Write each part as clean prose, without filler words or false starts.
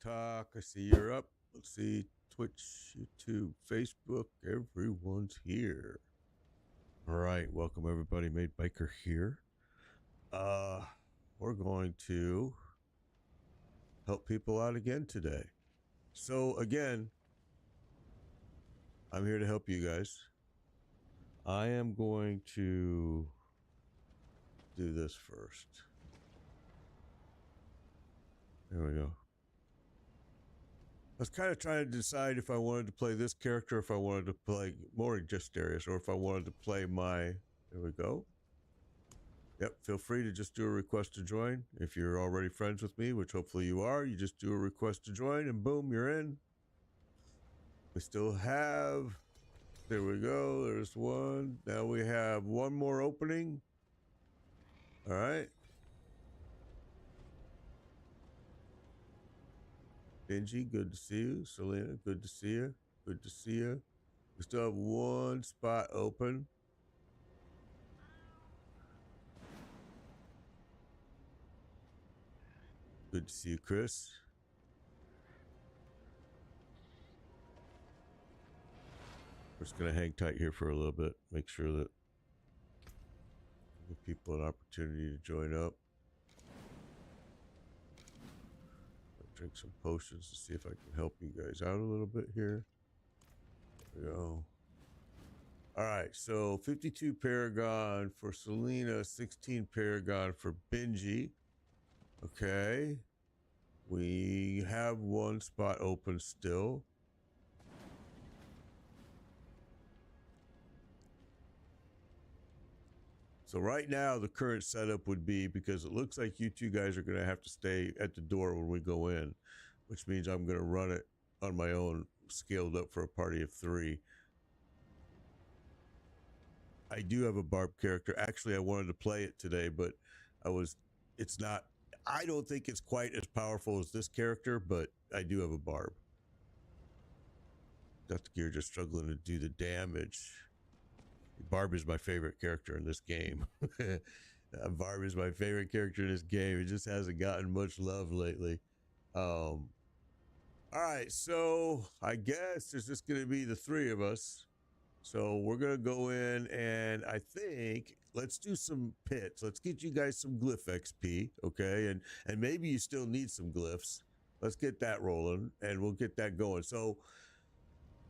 TikTok. I see you're up. Let's see. Twitch, YouTube, Facebook. Everyone's here. All right. Welcome, everybody. Made Biker here. We're going to help people out again today. So, again, I'm here to help you guys. I am going to do this first. There we go. I was kind of trying to decide if I wanted to play this character, if I wanted to play more just Darius, or if I wanted to play my... There we go. Yep, feel free to just do a request to join. If you're already friends with me, which hopefully you are, you just do a request to join and boom, you're in. We still have... There we go, there's one. Now we have one more opening. All right. Benji, good to see you. Selena, good to see you. Good to see you. We still have one spot open. Good to see you, Chris. We're just going to hang tight here for a little bit. Make sure that give people an opportunity to join up. Drink some potions to see if I can help you guys out a little bit here. There we go. All right, so 52 Paragon for Selena, 16 Paragon for Benji. Okay. We have one spot open still. So right now, the current setup would be, because it looks like you two guys are going to have to stay at the door when we go in, which means I'm going to run it on my own, scaled up for a party of 3. I do have a Barb character. Actually, I wanted to play it today, but it's not, I don't think it's quite as powerful as this character, but I do have a Barb. Got the gear just struggling to do the damage. Barb is my favorite character in this game. Barb is my favorite character in this game. It just hasn't gotten much love lately. All right, so I guess it's just going to be the 3 of us. So we're going to go in and I think let's do some pits. Let's get you guys some glyph XP, okay? And maybe you still need some glyphs. Let's get that rolling and we'll get that going. So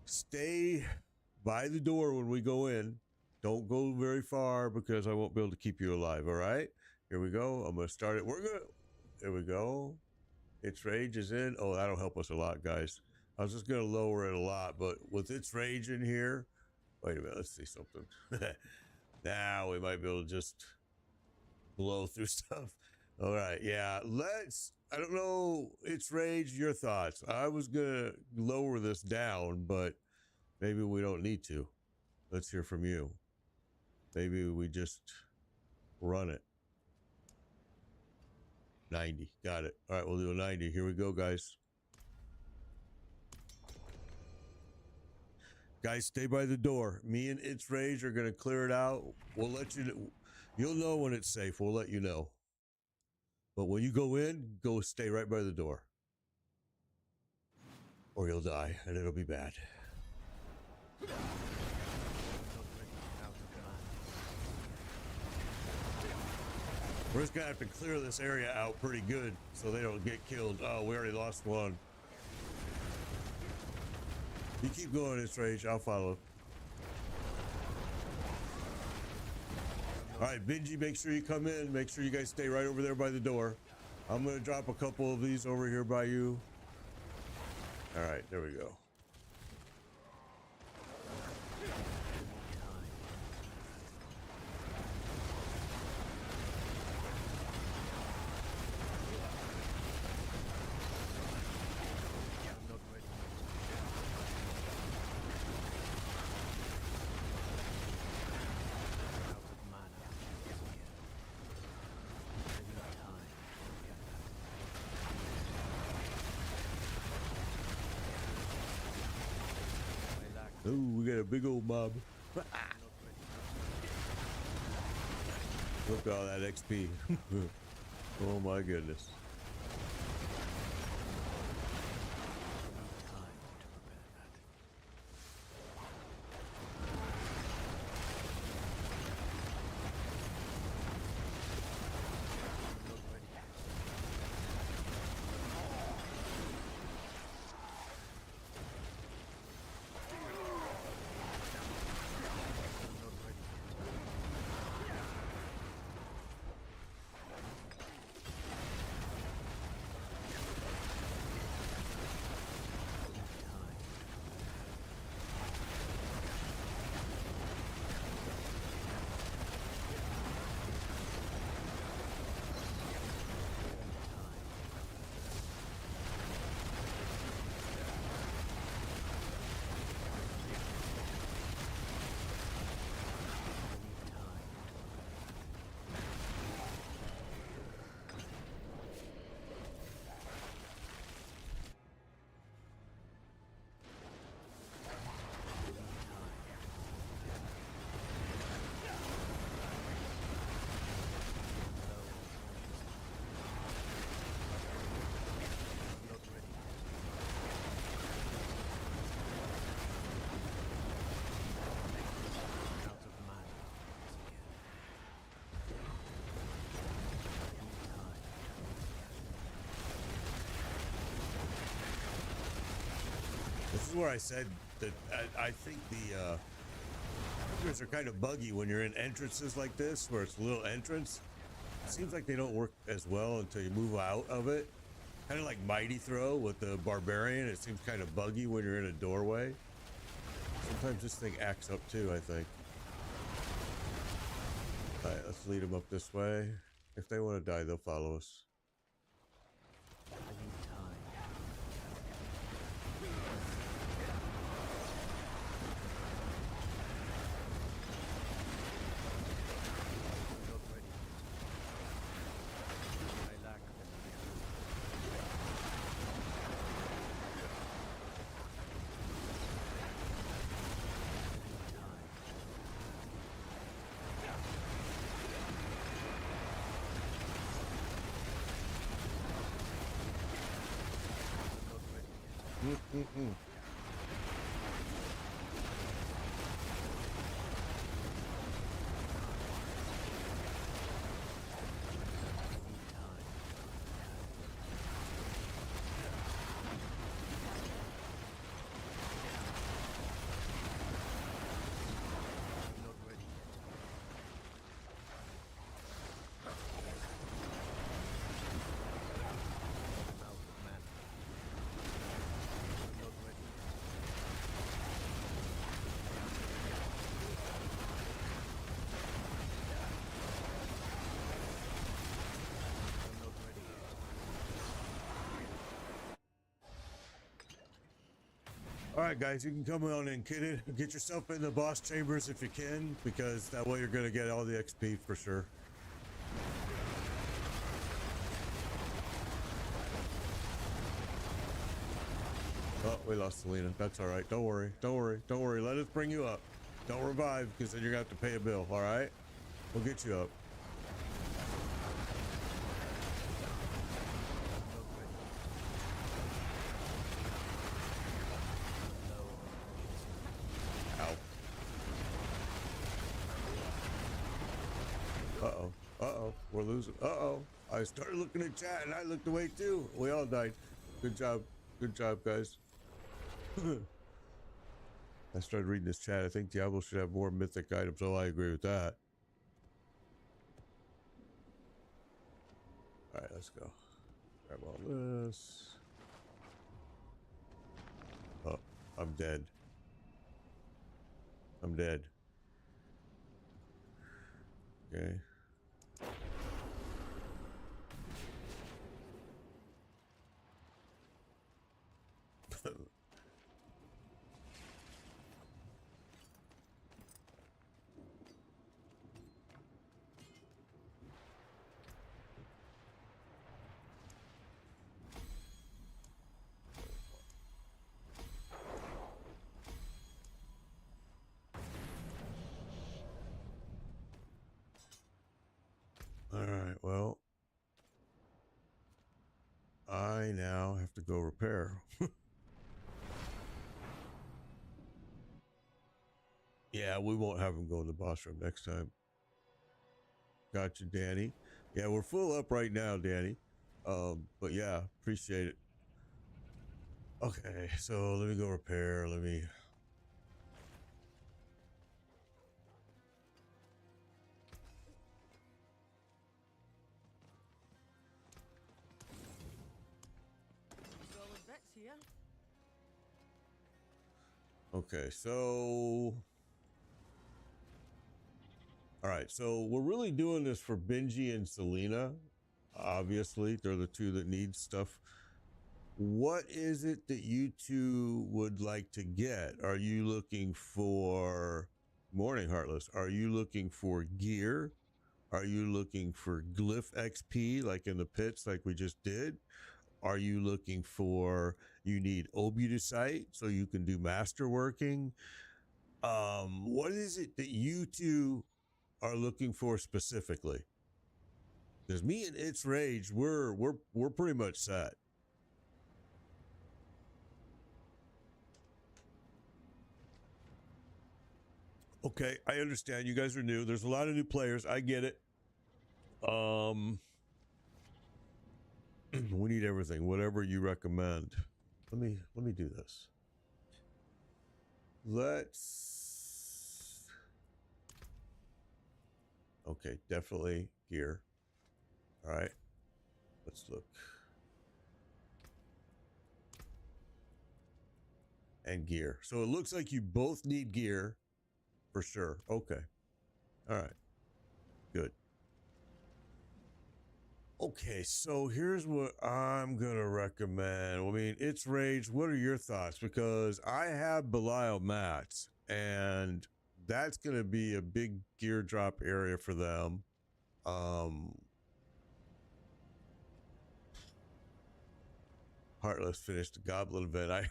stay by the door when we go in. Don't go very far because I won't be able to keep you alive, all right? Here we go. I'm going to start it. There we go. Its rage is in. Oh, that'll help us a lot, guys. I was just going to lower it a lot, but with its rage in here, wait a minute, let's see something. Now we might be able to just blow through stuff. All right, yeah, I don't know, its rage, your thoughts. I was going to lower this down, but maybe we don't need to. Let's hear from you. Maybe we just run it. 90. Got it. All right, we'll do a 90. Here we go, guys. Guys, stay by the door. Me and Its Rage are going to clear it out. We'll let you know. You'll know when it's safe. We'll let you know. But when you go in, stay right by the door. Or you'll die, and it'll be bad. We're just gonna have to clear this area out pretty good so they don't get killed. Oh, we already lost one. You keep going, It's Rage. I'll follow. All right, Benji, make sure you come in. Make sure you guys stay right over there by the door. I'm gonna drop a couple of these over here by you. All right, there we go. Ooh, we got a big old mob. Look at all that XP. Oh my goodness. is where I said that I think the triggers are kind of buggy when you're in entrances like this, where it's a little entrance. It seems like they don't work as well until you move out of it. Kind of like Mighty Throw with the Barbarian. It seems kind of buggy when you're in a doorway. Sometimes this thing acts up too, I think. All right, let's lead them up this way. If they want to die, they'll follow us. All right, guys, you can come on and get yourself in the boss chambers if you can, because that way you're going to get all the XP for sure. Oh, we lost Selena. That's all right. Don't worry. Don't worry. Don't worry. Let us bring you up. Don't revive, because then you're going to have to pay a bill. All right? We'll get you up. We're losing. Uh-oh. I started looking at chat and I looked away too. We all died. Good job. Good job, guys. I started reading this chat. I think Diablo should have more mythic items. Oh, I agree with that. All right, let's go. Grab all this. Oh, I'm dead. I'm dead. Okay. Alright, well, I now have to go repair. Yeah, we won't have him go in the boss room next time. Gotcha, Danny. Yeah, we're full up right now, Danny. But yeah, appreciate it. Okay, so let me go repair. Let me... Okay, so... Alright, so we're really doing this for Benji and Selena. Obviously, they're the two that need stuff. What is it that you two would like to get? Are you looking for... Morning, Heartless. Are you looking for gear? Are you looking for glyph XP, like in the pits, like we just did? Are you looking for... You need Obudicite, so you can do masterworking? What is it that you two are looking for specifically? Because me and It's Rage, we're pretty much set. Okay, I understand you guys are new. There's a lot of new players. I get it. We need everything. Whatever you recommend. Let me do this. Let's... Okay, definitely gear. All right, let's look. And gear. So it looks like you both need gear for sure. Okay. All right. Good. Okay, so here's what I'm gonna recommend. I mean, it's Rage. What are your thoughts? Because I have Belial mats, and that's gonna be a big gear drop area for them. Heartless finished the Goblin event.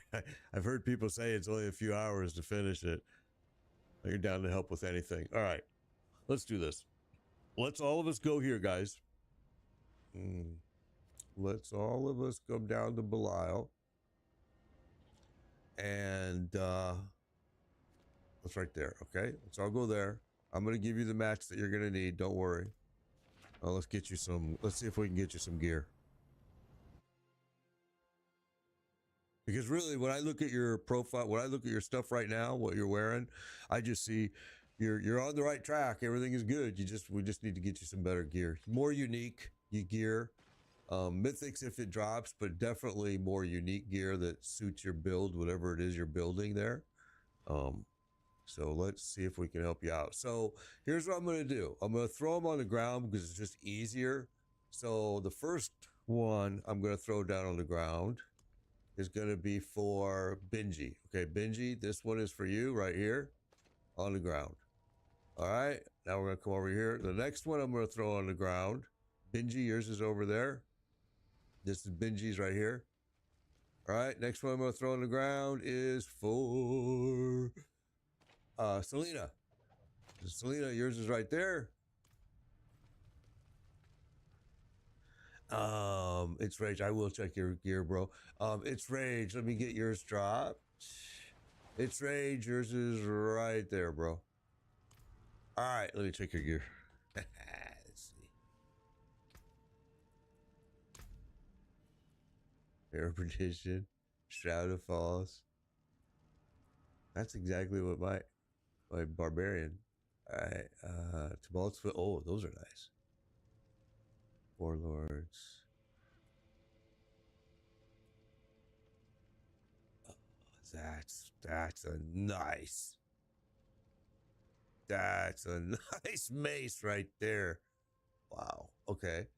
I've heard people say it's only a few hours to finish it. You're down to help with anything. All right, let's do this. Let's all of us go here, guys. Let's all of us come down to Belial. And that's right there. Okay, let's all go there. I'm gonna give you the match that you're gonna need. Don't worry. Let's get you some. Let's see if we can get you some gear. Because really, when I look at your profile, when I look at your stuff right now, what you're wearing, I just see you're on the right track. Everything is good. We just need to get you some better gear, more unique gear. Mythics if it drops, but definitely more unique gear that suits your build, whatever it is you're building there. So let's see if we can help you out. So here's what I'm going to do. I'm going to throw them on the ground because it's just easier. So the first one I'm going to throw down on the ground is going to be for Benji. Okay, Benji, this one is for you right here on the ground. All right, now we're going to come over here. The next one I'm going to throw on the ground. Benji, yours is over there. This is Benji's right here. All right, next one I'm going to throw on the ground is for Selena. Selena, yours is right there. It's Rage. I will check your gear, bro. It's Rage. Let me get yours dropped. It's Rage. Yours is right there, bro. All right, let me check your gear. Let's see. Air Perdition, Shroud of Falls. That's exactly what my Barbarian. All right, Tibalt's Foot. Oh, those are nice. Warlords. Oh, that's a nice. That's a nice mace right there. Wow. Okay.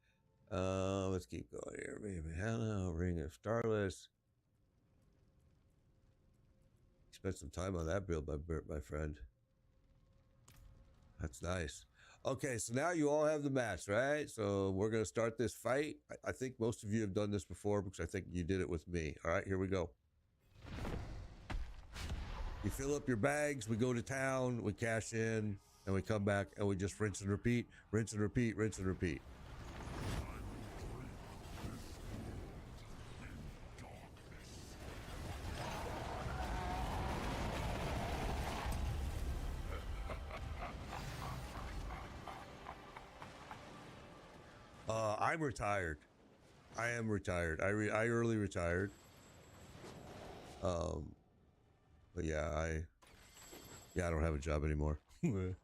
Let's keep going here. Maybe Hannah, Ring of Starless. Spent some time on that build, my friend. That's nice. Okay, so now you all have the match, right? So we're going to start this fight. I think most of you have done this before because I think you did it with me. All right, here we go. You fill up your bags, we go to town, we cash in, and we come back and we just rinse and repeat, rinse and repeat, rinse and repeat. I'm retired. I am retired. I early retired. But yeah, I don't have a job anymore. And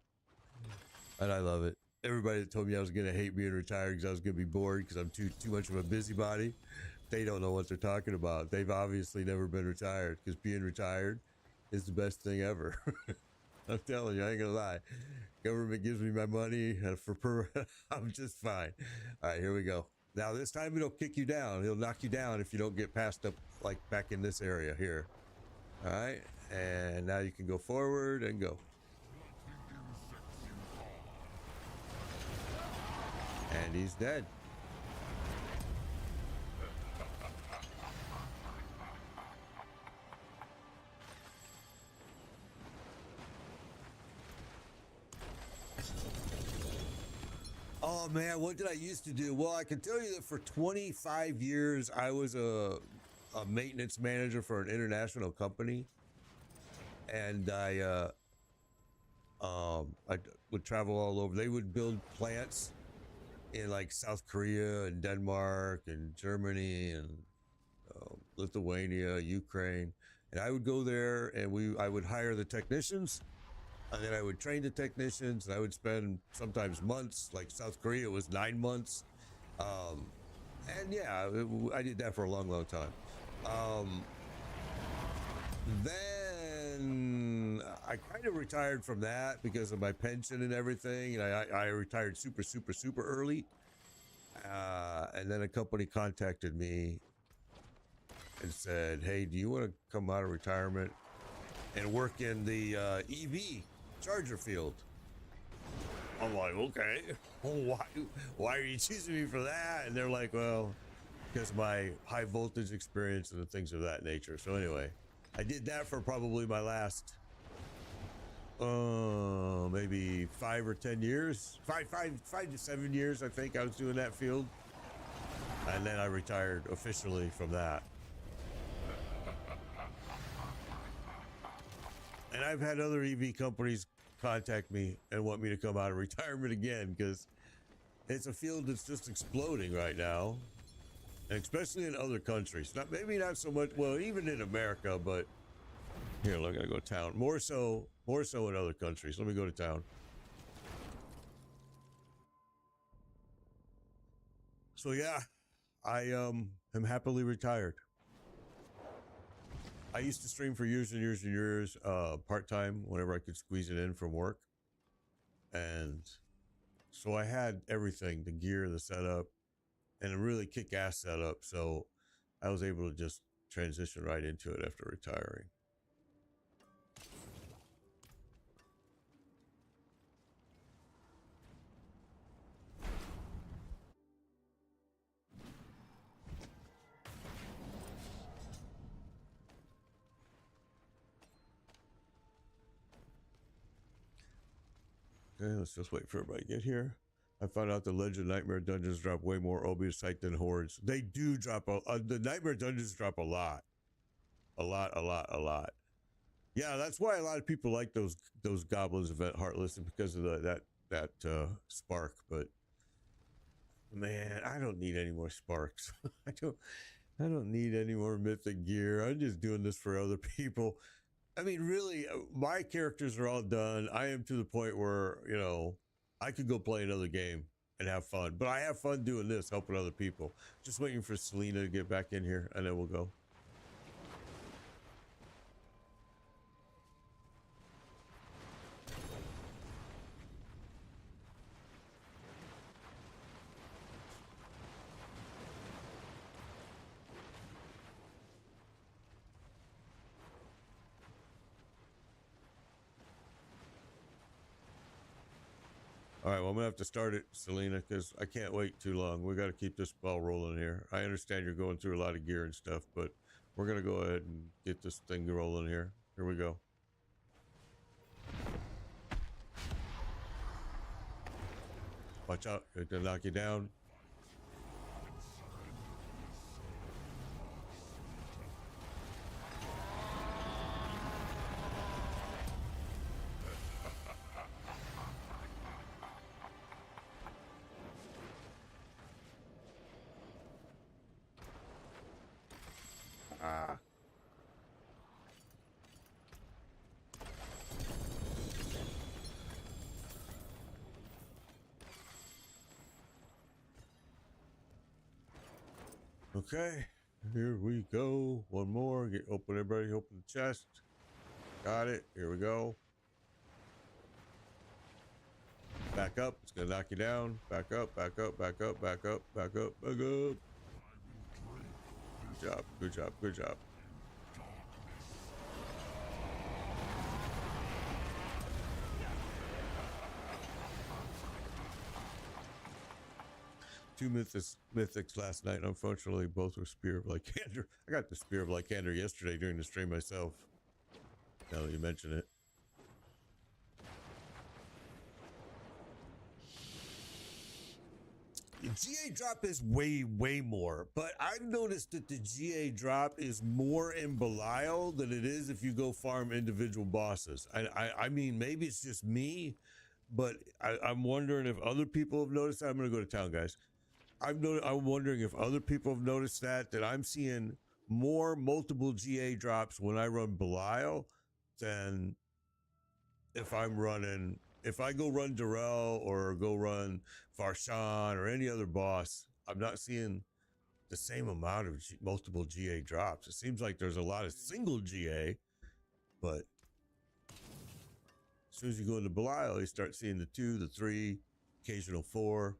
I love it. Everybody that told me I was gonna hate being retired because I was gonna be bored because I'm too much of a busybody, they don't know what they're talking about. They've obviously never been retired because being retired is the best thing ever. I'm telling you, I ain't gonna lie. Government gives me my money I'm just fine. All right, here we go. Now this time it'll kick you down. It'll knock you down if you don't get past up like back in this area here. All right, and now you can go forward and go. And he's dead. Oh man, what did I used to do? Well, I can tell you that for 25 years I was a maintenance manager for an international company, and I would travel all over. They would build plants in like South Korea and Denmark and Germany and Lithuania, Ukraine. And I would go there and I would hire the technicians, and then I would train the technicians, and I would spend sometimes months, like South Korea was 9 months. And yeah, I did that for a long, long time. Then I kind of retired from that because of my pension and everything. And I retired super, super, super early. And then a company contacted me and said, hey, do you want to come out of retirement and work in the EV charger field? I'm like, okay, why are you choosing me for that? And they're like, well, because of my high voltage experience and the things of that nature. So anyway, I did that for probably my last maybe 5 or 10 years, 5 to 7 years. I think I was doing that field, and then I retired officially from that. And I've had other EV companies contact me and want me to come out of retirement again, because it's a field that's just exploding right now, and especially in other countries. Maybe not so much, well, even in America, but here, look, I gotta go to town. More so in other countries. Let me go to town. So yeah, I am happily retired. I used to stream for years and years and years, part-time, whenever I could squeeze it in from work. And so I had everything, the gear, the setup, and a really kick-ass setup. So I was able to just transition right into it after retiring. Okay, let's just wait for everybody to get here. I found out the Legend Nightmare Dungeons drop way more Obius than Hordes. They do drop the Nightmare Dungeons drop a lot. A lot. Yeah, that's why a lot of people like those Goblins event Heartless, because of that spark. But man, I don't need any more sparks. I don't need any more mythic gear. I'm just doing this for other people. I mean, really, my characters are all done. I am to the point where, you know, I could go play another game and have fun. But I have fun doing this, helping other people. Just waiting for Selena to get back in here, and then we'll go. All right, well, I'm going to have to start it, Selena, because I can't wait too long. We got to keep this ball rolling here. I understand you're going through a lot of gear and stuff, but we're going to go ahead and get this thing rolling here. Here we go. Watch out. They're going to knock you down. Okay, here we go. One more. Everybody open the chest. Got it. Here we go. Back up. It's gonna knock you down. Back up, back up, back up, back up, back up, back up. Good job, good job, good job. Two mythics last night. Unfortunately, both were Spear of Lycander. I got the Spear of Lycander yesterday during the stream myself. Now that you mention it. The GA drop is way more, but I've noticed that the GA drop is more in Belial than it is if you go farm individual bosses. I mean, maybe it's just me, but I'm wondering if other people have noticed that. I'm going to go to town, guys. I'm wondering if other people have noticed that I'm seeing more multiple GA drops when I run Belial than if I go run Darrell or go run Farshan or any other boss. I'm not seeing the same amount of multiple GA drops. It seems like there's a lot of single GA, but as soon as you go into Belial, you start seeing the 2, the 3, occasional 4.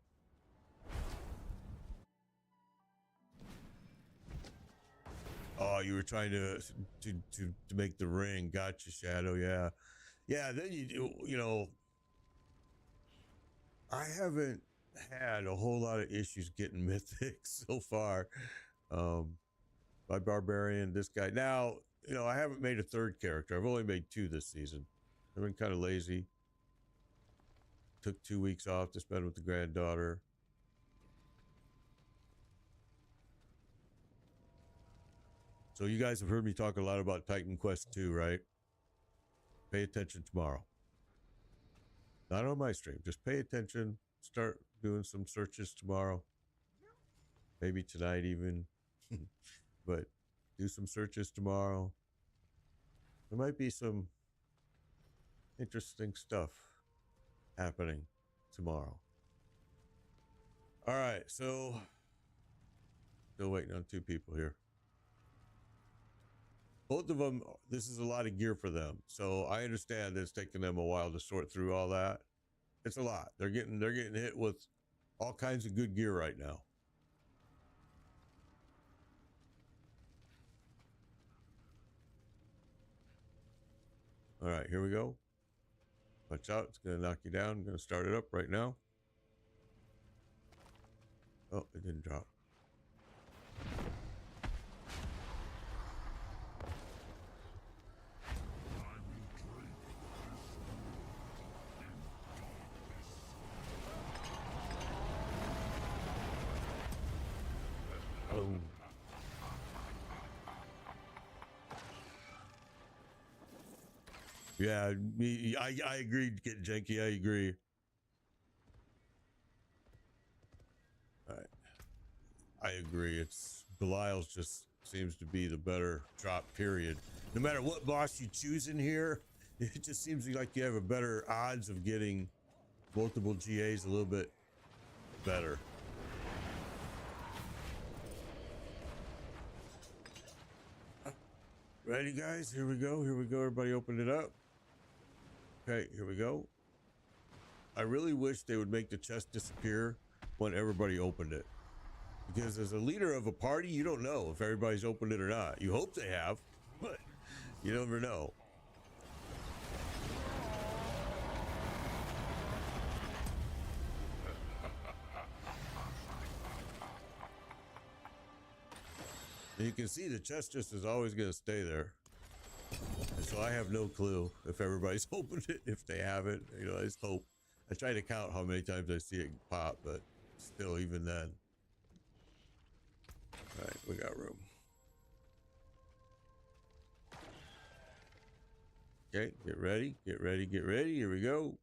Oh, you were trying to make the ring. Gotcha, Shadow. Yeah. Yeah, then you know, I haven't had a whole lot of issues getting mythics so far. My barbarian, this guy. Now, you know, I haven't made a third character. I've only made 2 this season. I've been kind of lazy. Took 2 weeks off to spend with the granddaughter. So you guys have heard me talk a lot about Titan Quest 2, right? Pay attention tomorrow. Not on my stream. Just pay attention. Start doing some searches tomorrow. Maybe tonight even. But do some searches tomorrow. There might be some interesting stuff happening tomorrow. All right, so still waiting on 2 people here. Both of them, this is a lot of gear for them. So I understand that it's taking them a while to sort through all that. It's a lot. They're getting hit with all kinds of good gear right now. All right, here we go. Watch out, it's gonna knock you down. I'm gonna start it up right now. Oh, it didn't drop. Oh. Yeah, I agree, Get Janky, I agree. All right. I agree. It's Belial's just seems to be the better drop, period. No matter what boss you choose in here, it just seems like you have a better odds of getting multiple GAs a little bit better. Ready, guys? Here we go. Here we go. Everybody open it up. Okay, here we go. I really wish they would make the chest disappear when everybody opened it. Because as a leader of a party, you don't know if everybody's opened it or not. You hope they have, but you never know. And you can see the chest just is always going to stay there. And so I have no clue if everybody's opened it, if they haven't. You know, I just hope. I try to count how many times I see it pop, but still, even then. All right, we got room. Okay, get ready, get ready, get ready. Here we go.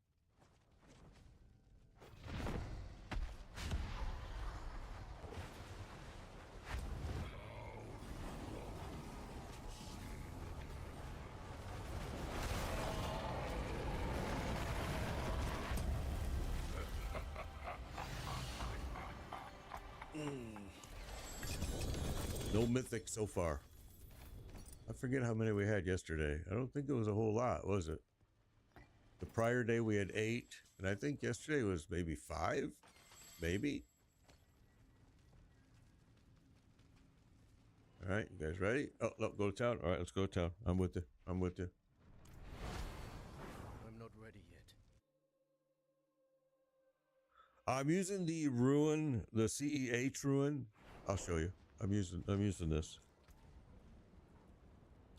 No mythic so far. I forget how many we had yesterday. I don't think it was a whole lot, was it? The prior day we had 8, and I think yesterday was maybe 5, maybe. All right, you guys ready? Oh, no, go to town. All right, let's go to town. I'm with you. I'm with you. I'm not ready yet. I'm using the ruin, the CEH ruin. I'll show you. I'm using this.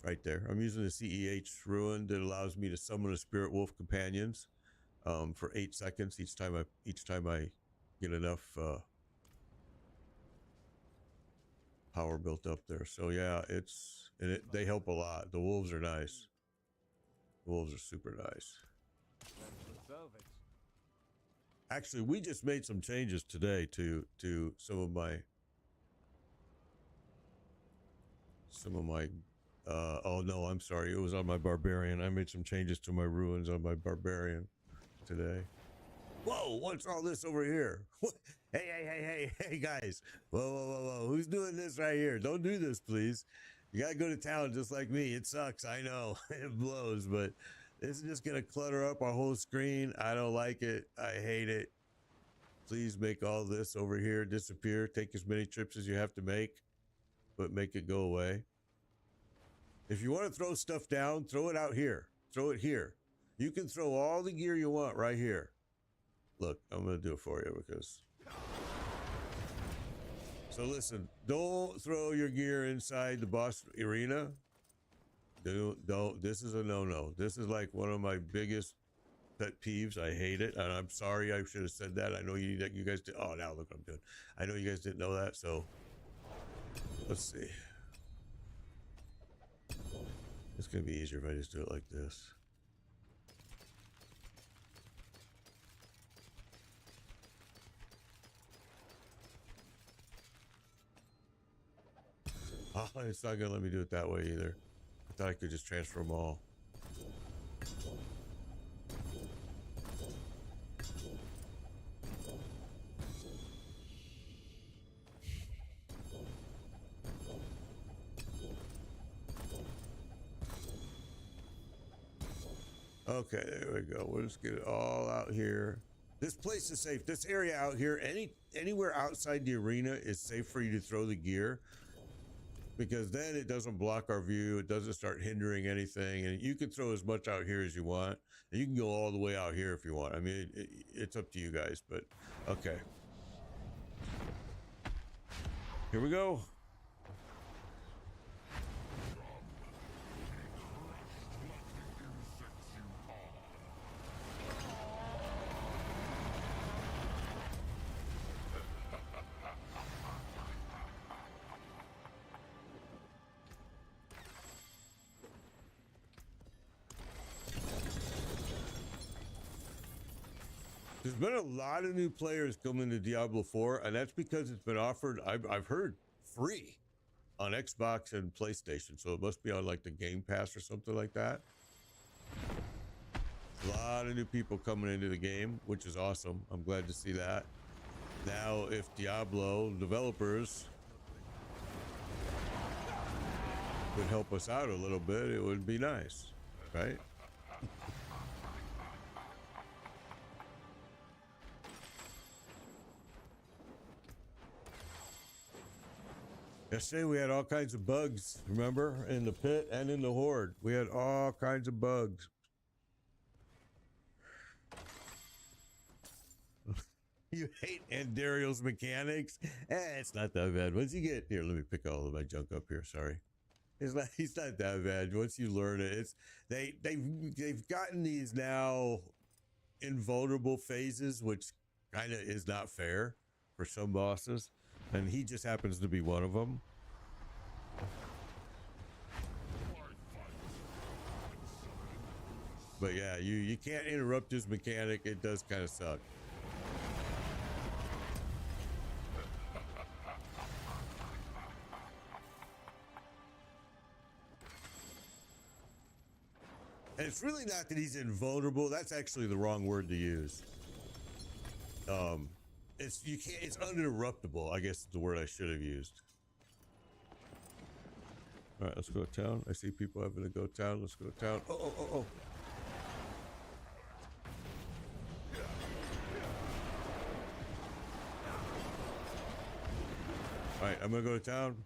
Right there. I'm using the CEH ruin that allows me to summon a spirit wolf companions for 8 seconds each time I get enough power built up there. So yeah, they help a lot. The wolves are nice. The wolves are super nice. Actually, we just made some changes today to some of my some of my oh no, I'm sorry, it was on my barbarian. I made some changes to my ruins on my barbarian today. Whoa, what's all this over here? Hey, guys. Whoa. Who's doing this right here? Don't do this, please. You gotta go to town just like me. It sucks, I know. It blows, but this is just gonna clutter up our whole screen. I don't like it. I hate it. Please make all this over here disappear. Take as many trips as you have to make, but make it go away. If you want to throw stuff down, throw it out here. Throw it here. You can throw all the gear you want right here. Look, I'm going to do it for you because... So listen, don't throw your gear inside the boss arena. Don't. This is a no-no. This is like one of my biggest pet peeves. I hate it. And I'm sorry I should have said that. I know you guys did. Oh, now look what I'm doing. I know you guys didn't know that, so... Let's see. It's going to be easier if I just do it like this. Oh, it's not going to let me do it that way either. I thought I could just transfer them all. Okay, there we go. We'll just get it all out here. This place is safe. This area out here, anywhere outside the arena is safe for you to throw the gear, because then it doesn't block our view. It doesn't start hindering anything, and you can throw as much out here as you want. And you can go all the way out here if you want. I mean, it's up to you guys, but okay. Here we go. There's been a lot of new players coming to Diablo 4, and that's because it's been offered, I've heard, free on Xbox and PlayStation. So it must be on like the Game Pass or something like that. A lot of new people coming into the game, which is awesome. I'm glad to see that. Now, if Diablo developers would help us out a little bit, it would be nice, right? Yesterday we had all kinds of bugs, remember? In the pit and in the horde. We had all kinds of bugs. You hate Andariel's mechanics? It's not that bad. Once you get here, let me pick all of my junk up here, sorry. He's not that bad. Once you learn it, they've gotten these now invulnerable phases, which kind of is not fair for some bosses. And he just happens to be one of them. But yeah, you can't interrupt his mechanic. It does kind of suck. And it's really not that he's invulnerable. That's actually the wrong word to use. It's uninterruptible, I guess is the word I should have used. All right, let's go to town. I see people having to go to town. Let's go to town. Oh. All right, I'm gonna go to town.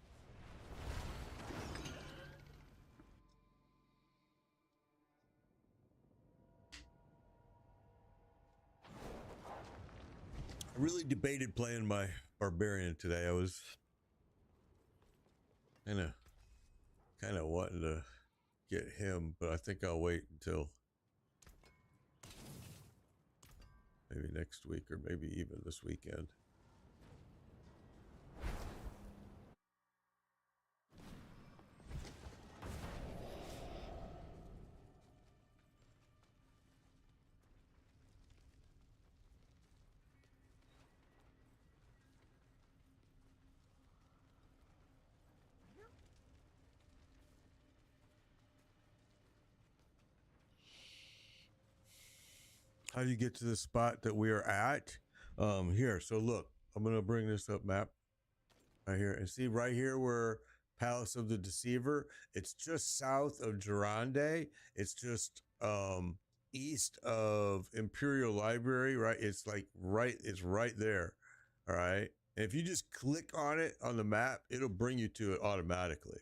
I really debated playing my barbarian today. I was kind of wanting to get him, but I think I'll wait until maybe next week or maybe even this weekend. How do you get to the spot that we are at? Here. So look, I'm gonna bring this up map right here and see right here where Palace of the Deceiver. It's just south of Durande. It's just east of Imperial Library, right? It's like it's right there. All right. And if you just click on it on the map, it'll bring you to it automatically.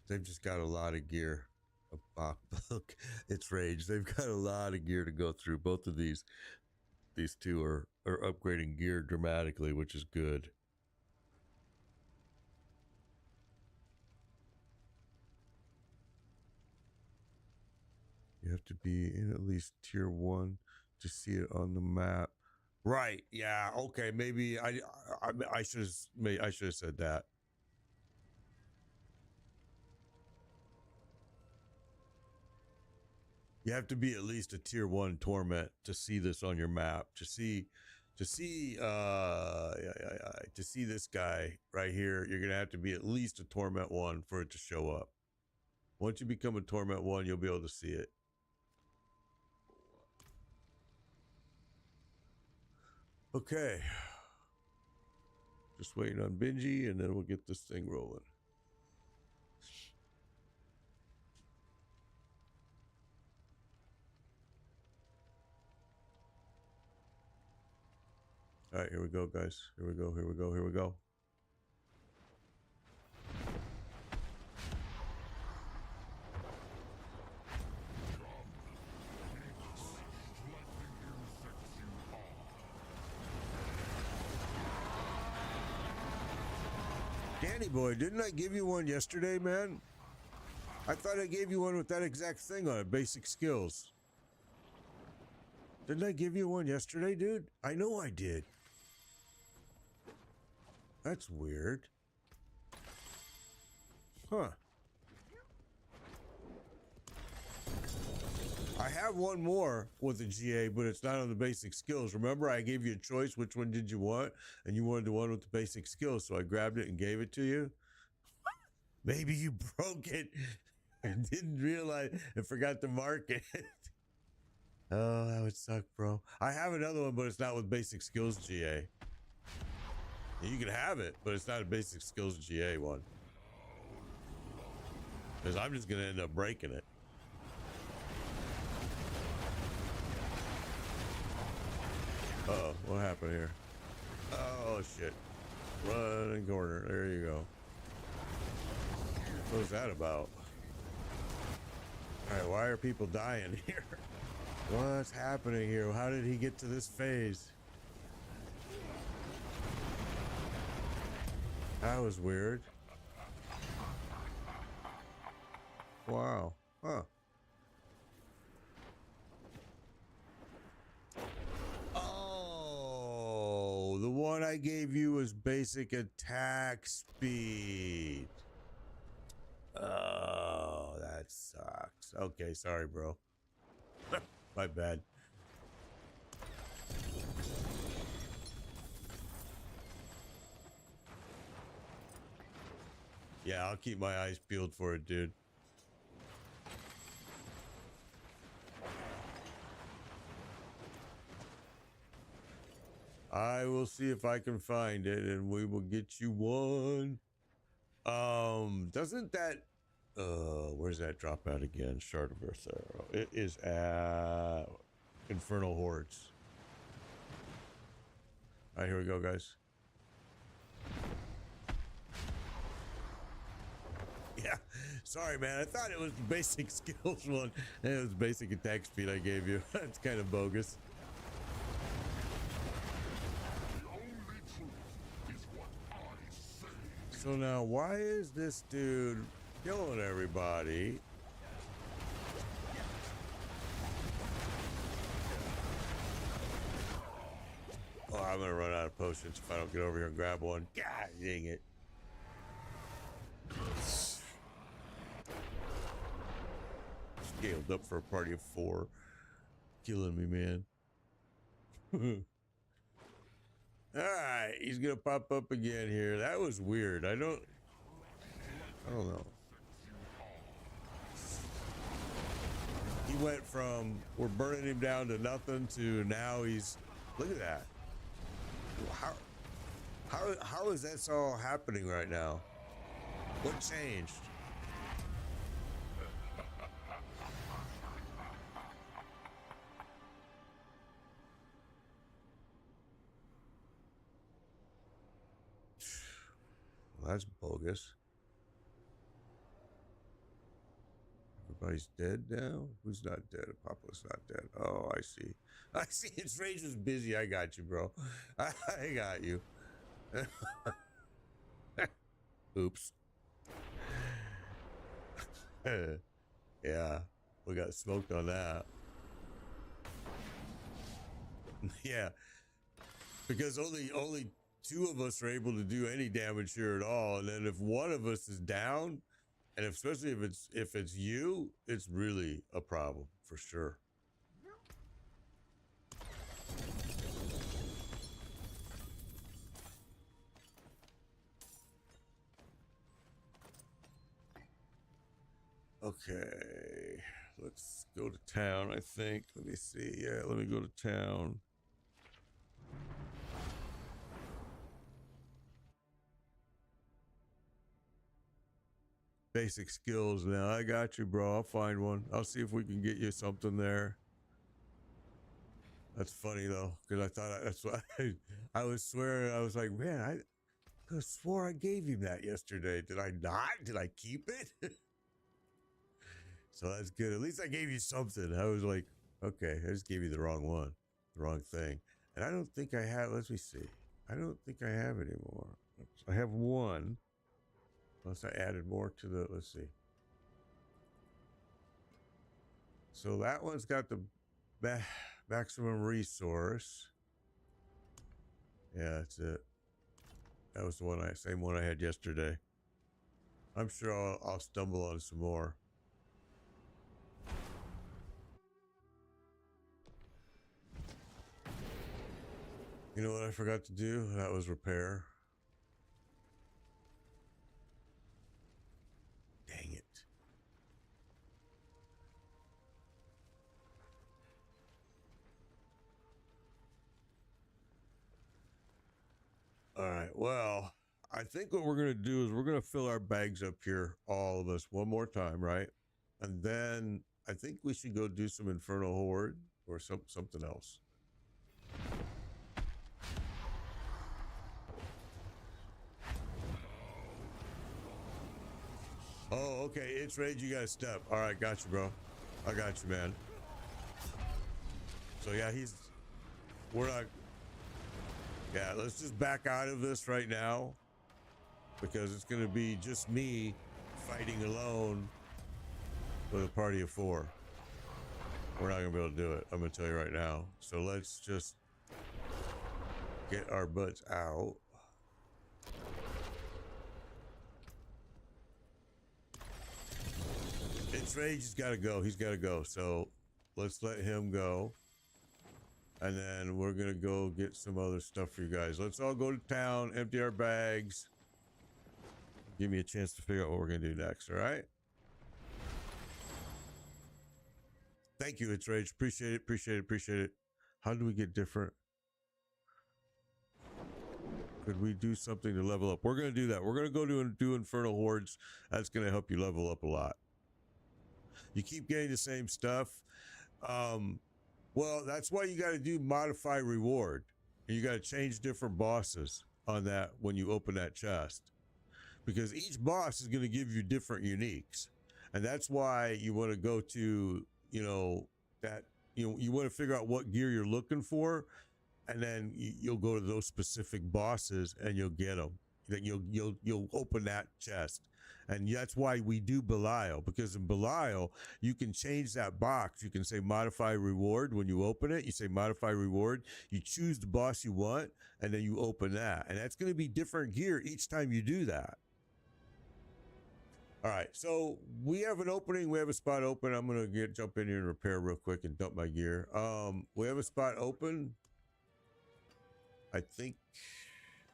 They've just got a lot of gear. Look, it's Rage. They've got a lot of gear to go through. Both of these two are upgrading gear dramatically, which is good. You have to be in at least tier 1 to see it on the map. Right. Yeah. Okay. Maybe I should have said that. You have to be at least a tier 1 torment to see this on your map. To see this guy right here, you're gonna have to be at least a torment 1 for it to show up. Once you become a torment 1, you'll be able to see it. Okay. Just waiting on Benji, and then we'll get this thing rolling. All right, here we go, guys. Here we go, here we go, here we go. Danny boy, didn't I give you one yesterday, man? I thought I gave you one with that exact thing on it, basic skills. Didn't I give you one yesterday, dude? I know I did. That's weird. Huh. I have one more with the GA, but it's not on the basic skills. Remember, I gave you a choice. Which one did you want? And you wanted the one with the basic skills, so I grabbed it and gave it to you. Maybe you broke it and didn't realize and forgot to mark it. Oh, that would suck, bro. I have another one, but it's not with basic skills GA. You can have it, but it's not a basic skills GA one. Because I'm just going to end up breaking it. Uh-oh, what happened here? Oh, shit. Running corner. There you go. What was that about? All right, why are people dying here? What's happening here? How did he get to this phase? That was weird. Wow. Huh. Oh, the one I gave you was basic attack speed. Oh, that sucks. Okay, sorry, bro. My bad. Yeah, I'll keep my eyes peeled for it, dude. I will see if I can find it, and we will get you one. Doesn't that where's that drop at again? Shard of Earth Arrow. It is at Infernal Hordes. All right, here we go, guys. Yeah, sorry, man. I thought it was the basic skills one. It was basic attack speed I gave you. That's kind of bogus. So now, why is this dude killing everybody? Oh, I'm gonna run out of potions if I don't get over here and grab one. God dang it. scaled up for a party of 4. Killing me, man. All right, he's gonna pop up again here. That was weird. I don't know. He went from we're burning him down to nothing to now he's, look at that. How is that all happening right now? What changed? Well, that's bogus. Everybody's dead now? Who's not dead? Apocalypse not dead. Oh, I see. I see. Its rage was busy. I got you, bro. I got you. Oops. Yeah, we got smoked on that. Yeah, because only 2 of us are able to do any damage here at all, and then if one of us is down, and especially if it's you, it's really a problem for sure. Okay, let's go to town, I think. Let me see. Yeah, let me go to town. Basic skills now. I got you, bro. I'll find one. I'll see if we can get you something there. That's funny though, because I thought that's what I was swearing. I was like, man, I could have swore I gave him that yesterday. Did I not? Did I keep it? So that's good. At least I gave you something. I was like, okay, I just gave you the wrong one, the wrong thing. And I don't think I have, let me see. I don't think I have anymore. I have 1. Unless I added more to the, let's see. So that one's got the maximum resource. Yeah, that's it. That was the one same one I had yesterday. I'm sure I'll stumble on some more. You know what I forgot to do? That was repair. Dang it. All right, well, I think what we're going to do is we're going to fill our bags up here, all of us, one more time, right? And then I think we should go do some Infernal Horde or something else. Oh, okay. It's Rage. You got to step. All right. Got you, bro. I got you, man. So, yeah, we're not. Yeah, let's just back out of this right now because it's going to be just me fighting alone with a party of 4. We're not going to be able to do it. I'm going to tell you right now. So let's just get our butts out. It's Rage. He's got to go. He's got to go. So let's let him go. And then we're going to go get some other stuff for you guys. Let's all go to town, empty our bags. Give me a chance to figure out what we're going to do next. All right. Thank you, It's Rage. Appreciate it. Appreciate it. Appreciate it. How do we get different? Could we do something to level up? We're going to do that. We're going to go do Infernal Hordes. That's going to help you level up a lot. You keep getting the same stuff. Well, that's why you got to do modify reward. And you got to change different bosses on that when you open that chest. Because each boss is going to give you different uniques. And that's why you want to go to, you want to figure out what gear you're looking for. And then you'll go to those specific bosses and you'll get them. Then you'll open that chest. And that's why we do Belial, because in Belial, you can change that box. You can say modify reward. When you open it, you say modify reward. You choose the boss you want, and then you open that. And that's going to be different gear each time you do that. All right, so we have an opening. We have a spot open. I'm gonna jump in here and repair real quick and dump my gear. We have a spot open. I think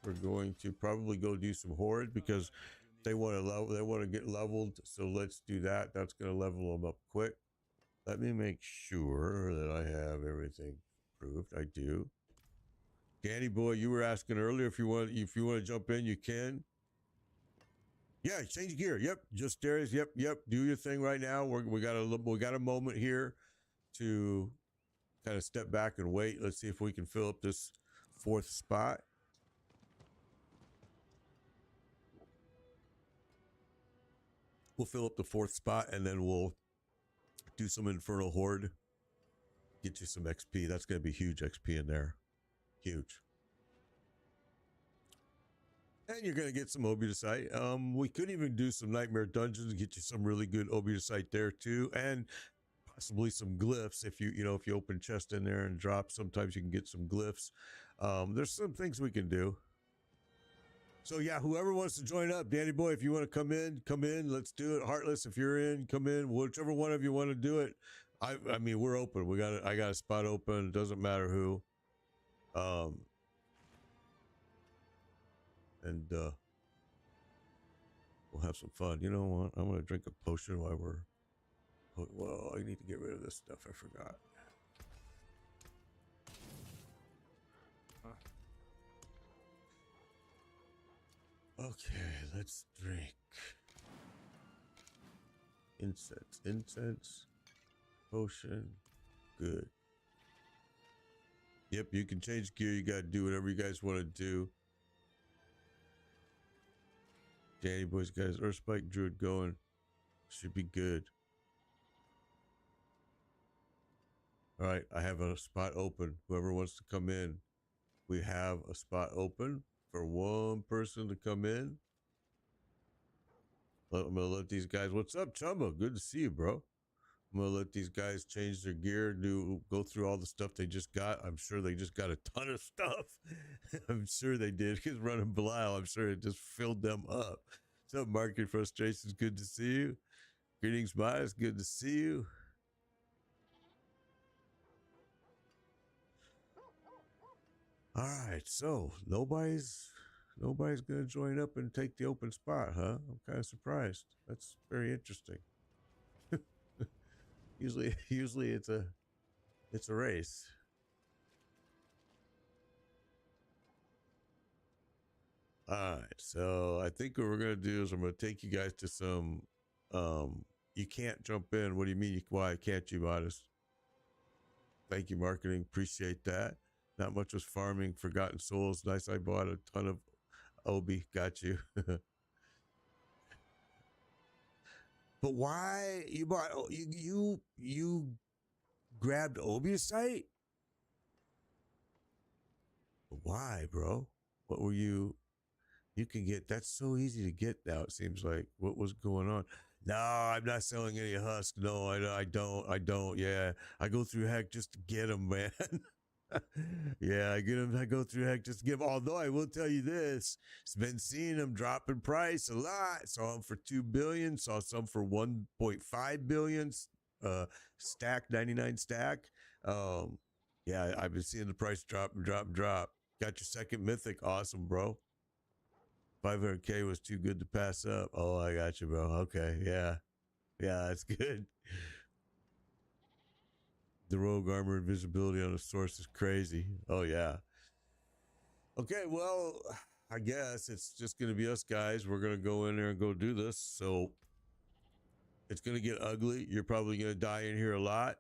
we're going to probably go do some horde because they want to level. They want to get leveled. So let's do that. That's gonna level them up quick. Let me make sure that I have everything approved. I do. Danny boy, you were asking earlier if you want to jump in, you can. Yeah, change gear. Yep, just Darius. Yep. Do your thing right now. We got a moment here to kind of step back and wait. Let's see if we can fill up this fourth spot. We'll fill up the fourth spot and then we'll do some Infernal Horde. Get you some XP. That's going to be huge XP in there. Huge. And you're going to get some Obutasite. We could even do some Nightmare Dungeons and get you some really good Obutasite there too. And possibly some glyphs if you open chest in there and drop. Sometimes you can get some glyphs. There's some things we can do. So yeah, whoever wants to join up, Danny boy, if you want to come in. Let's do it. Heartless, if you're in, come in. Whichever one of you want to do it. I mean, we're open. I got a spot open. It doesn't matter who. And we'll have some fun. You know what? I'm gonna drink a potion while we're. Well, I need to get rid of this stuff. I forgot. Okay, let's drink. Incense, potion, good. Yep, you can change gear. You gotta do whatever you guys want to do. Danny boys, guys, Earthspike Druid going. Should be good. All right, I have a spot open. Whoever wants to come in, we have a spot open for one person to come in. I'm gonna let these guys. What's up, Chumba? Good to see you, bro. I'm gonna let these guys change their gear, go through all the stuff they just got. I'm sure they just got a ton of stuff. I'm sure they did because running Belial, I'm sure it just filled them up. What's up, Market Frustrations? Good to see you. Greetings, Miles. Good to see you. All right, so nobody's gonna join up and take the open spot, huh? I'm kind of surprised. That's very interesting. Usually it's a race. All right, so I think what we're gonna do is I'm gonna take you guys to some. You can't jump in. What do you mean? Why can't you, Modest? Thank you, marketing. Appreciate that. Not much was farming. Forgotten Souls. Nice. I bought a ton of Obi. Got you. But why you bought you grabbed Obutasite? Why, bro? What were you can get? That's so easy to get now, it seems like. What was going on? No, I'm not selling any husk. No, I don't. Yeah, I go through heck just to get them, man. Yeah, I get them. I go through heck just to get them. Although I will tell you this, it's been seeing them drop in price a lot. Saw them for 2 billion. Saw some for 1.5 billion. Stack 99 stack. Yeah, I've been seeing the price drop. Got your second mythic. Awesome, bro. 500K was too good to pass up. Oh, I got you, bro. Okay, yeah, that's good. The rogue armor invisibility on the source is crazy. Oh yeah. Okay, well, I guess it's just gonna be us guys. We're gonna go in there and go do this. So it's gonna get ugly. You're probably gonna die in here a lot.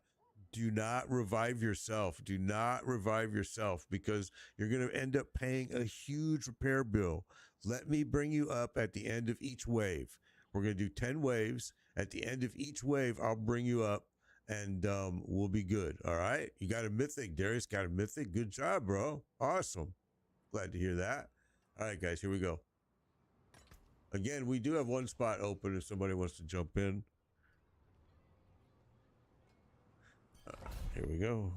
Do not revive yourself. Do not revive yourself because you're gonna end up paying a huge repair bill. Let me bring you up at the end of each wave. We're gonna do 10 waves. At the end of each wave, I'll bring you up. And we'll be good. All right. You got a mythic. Darius got a mythic. Good job, bro. Awesome. Glad to hear that. All right, guys, here we go. Again, we do have one spot open if somebody wants to jump in. Here we go.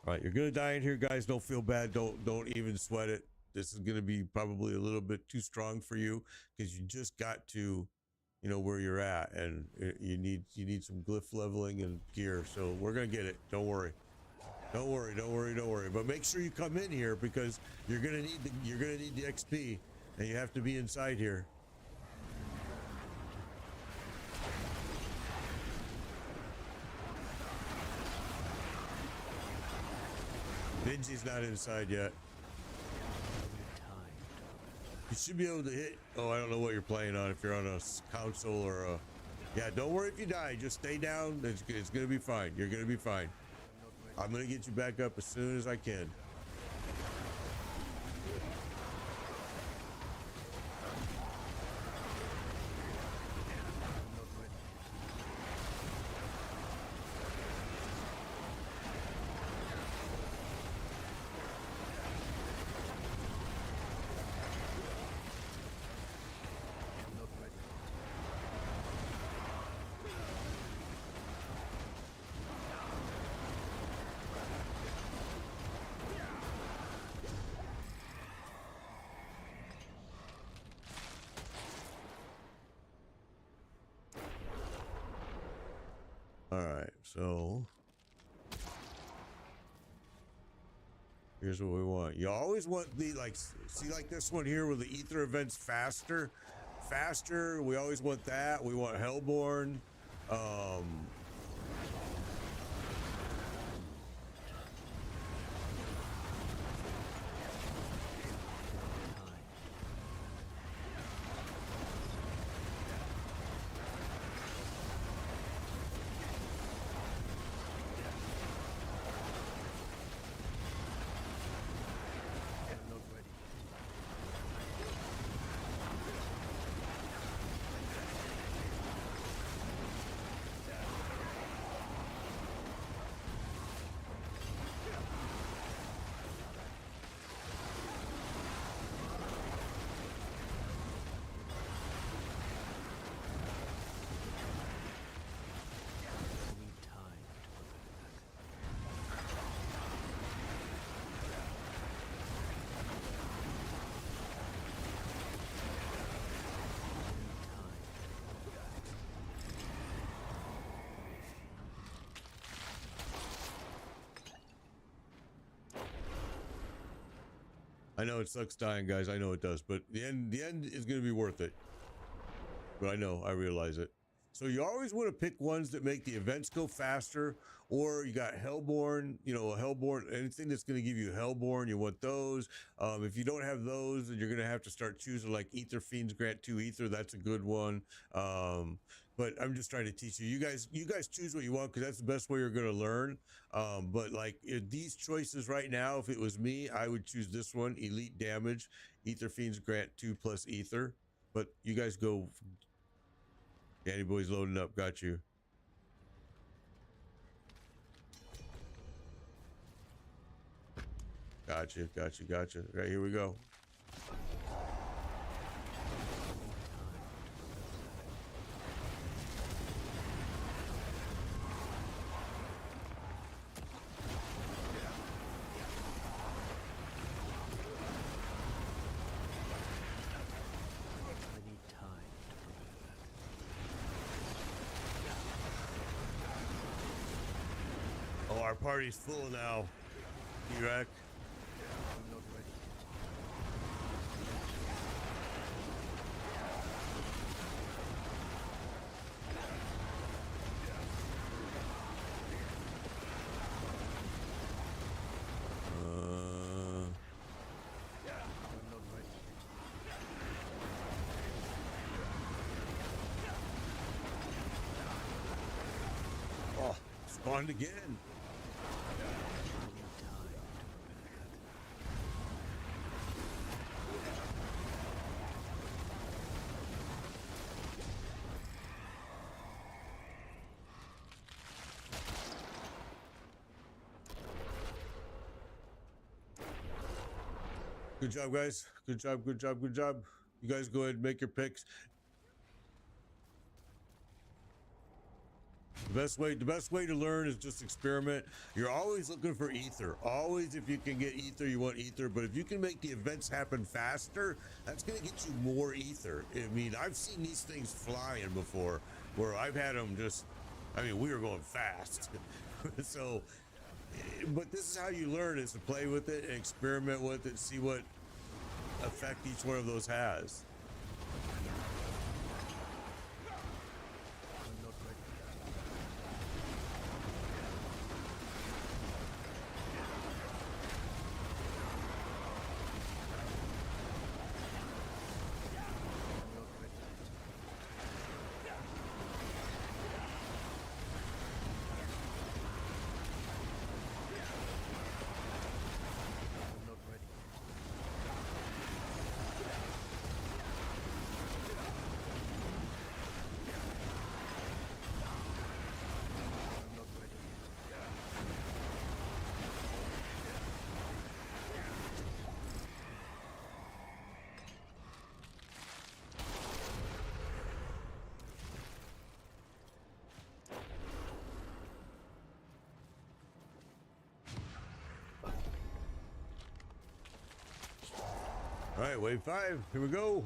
All right, you're gonna die in here, guys. Don't feel bad. Don't even sweat it. this is going to be probably a little bit too strong for you because you just got to, you know, where you're at, and you need some glyph leveling and gear. So we're gonna get it. Don't worry. Don't worry. Don't worry. Don't worry. But make sure you come in here because you're gonna need the XP, and you have to be inside here. Benji's not inside yet. You should be able to hit. Oh, I don't know what you're playing on. If you're on a console or a, yeah. Don't worry if you die. Just stay down. It's gonna be fine. You're gonna be fine. I'm gonna get you back up as soon as I can. All right, so here's what we want. You always want the, like, see, like this one here with the ether events faster. We always want that. We want Hellborn. I know it sucks dying, guys. I know it does, but the end is going to be worth it. But I realize it. So you always want to pick ones that make the events go faster, or you got Hellborn, you know, Hellborn, anything that's going to give you Hellborn, you want those. If you don't have those, then you're going to have to start choosing, like Ether Fiends grant 2 Ether. That's a good one. But I'm just trying to teach you. You guys choose what you want because that's the best way you're going to learn. But like these choices right now, if it was me, I would choose this one, Elite Damage, Ether Fiends grant 2 plus Ether. But you guys go. Danny Boy's loading up. Got you. Gotcha. Right, here we go. Oh, our party's full now. T-Rack. Oh, spawned again. Good job, guys. Good job. You guys go ahead and make your picks. The best way to learn is just experiment. You're always looking for ether. Always, if you can get ether, you want ether. But if you can make the events happen faster, that's going to get you more ether. I mean, I've seen these things flying before, where I've had them just. I mean, we were going fast. So, but this is how you learn: is to play with it and experiment with it, see what effect each one of those has. All right, wave 5. Here we go.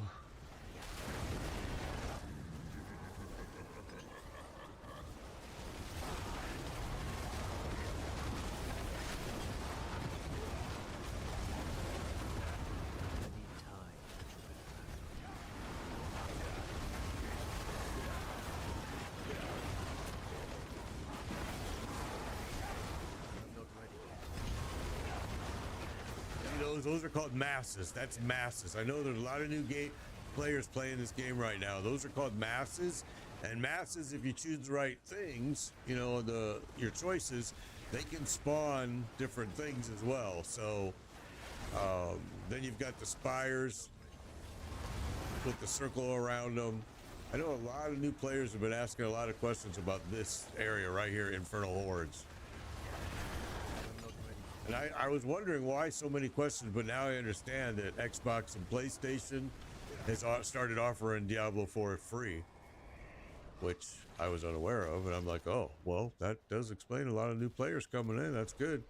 Those are called masses. That's masses. I know there's a lot of new players playing this game right now. Those are called masses. And masses, if you choose the right things, you know, your choices, they can spawn different things as well. So then you've got the spires with the circle around them. I know a lot of new players have been asking a lot of questions about this area right here, Infernal Hordes. And I was wondering why so many questions, but now I understand that Xbox and PlayStation has started offering Diablo 4 free, which I was unaware of. And I'm like, oh, well, that does explain a lot of new players coming in. That's good.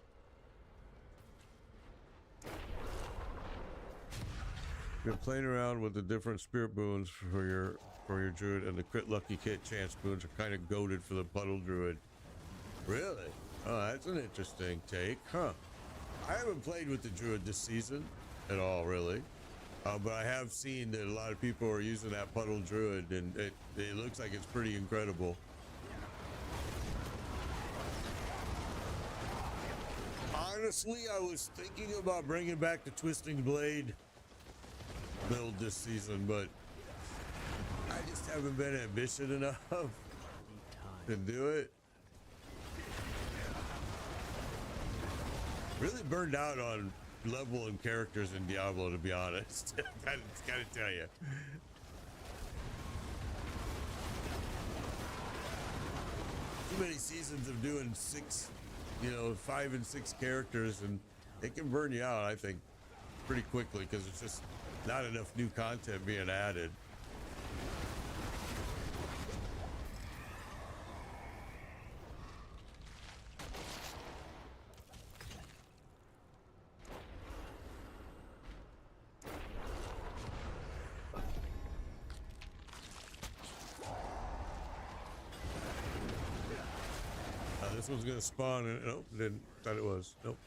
You're playing around with the different spirit boons for your druid, and the crit lucky kit chance boons are kind of goated for the puddle druid. Really? Oh, that's an interesting take, huh? I haven't played with the druid this season at all, really, but I have seen that a lot of people are using that puddle druid, and it looks like it's pretty incredible. Honestly, I was thinking about bringing back the Twisting Blade build this season, but I just haven't been ambitious enough to do it. Really burned out on leveling characters in Diablo, to be honest. Gotta tell you. Too many seasons of doing 5 and 6 characters, and it can burn you out, I think, pretty quickly, because it's just not enough new content being added. This one's gonna spawn, and nope, didn't. Thought it was. Nope.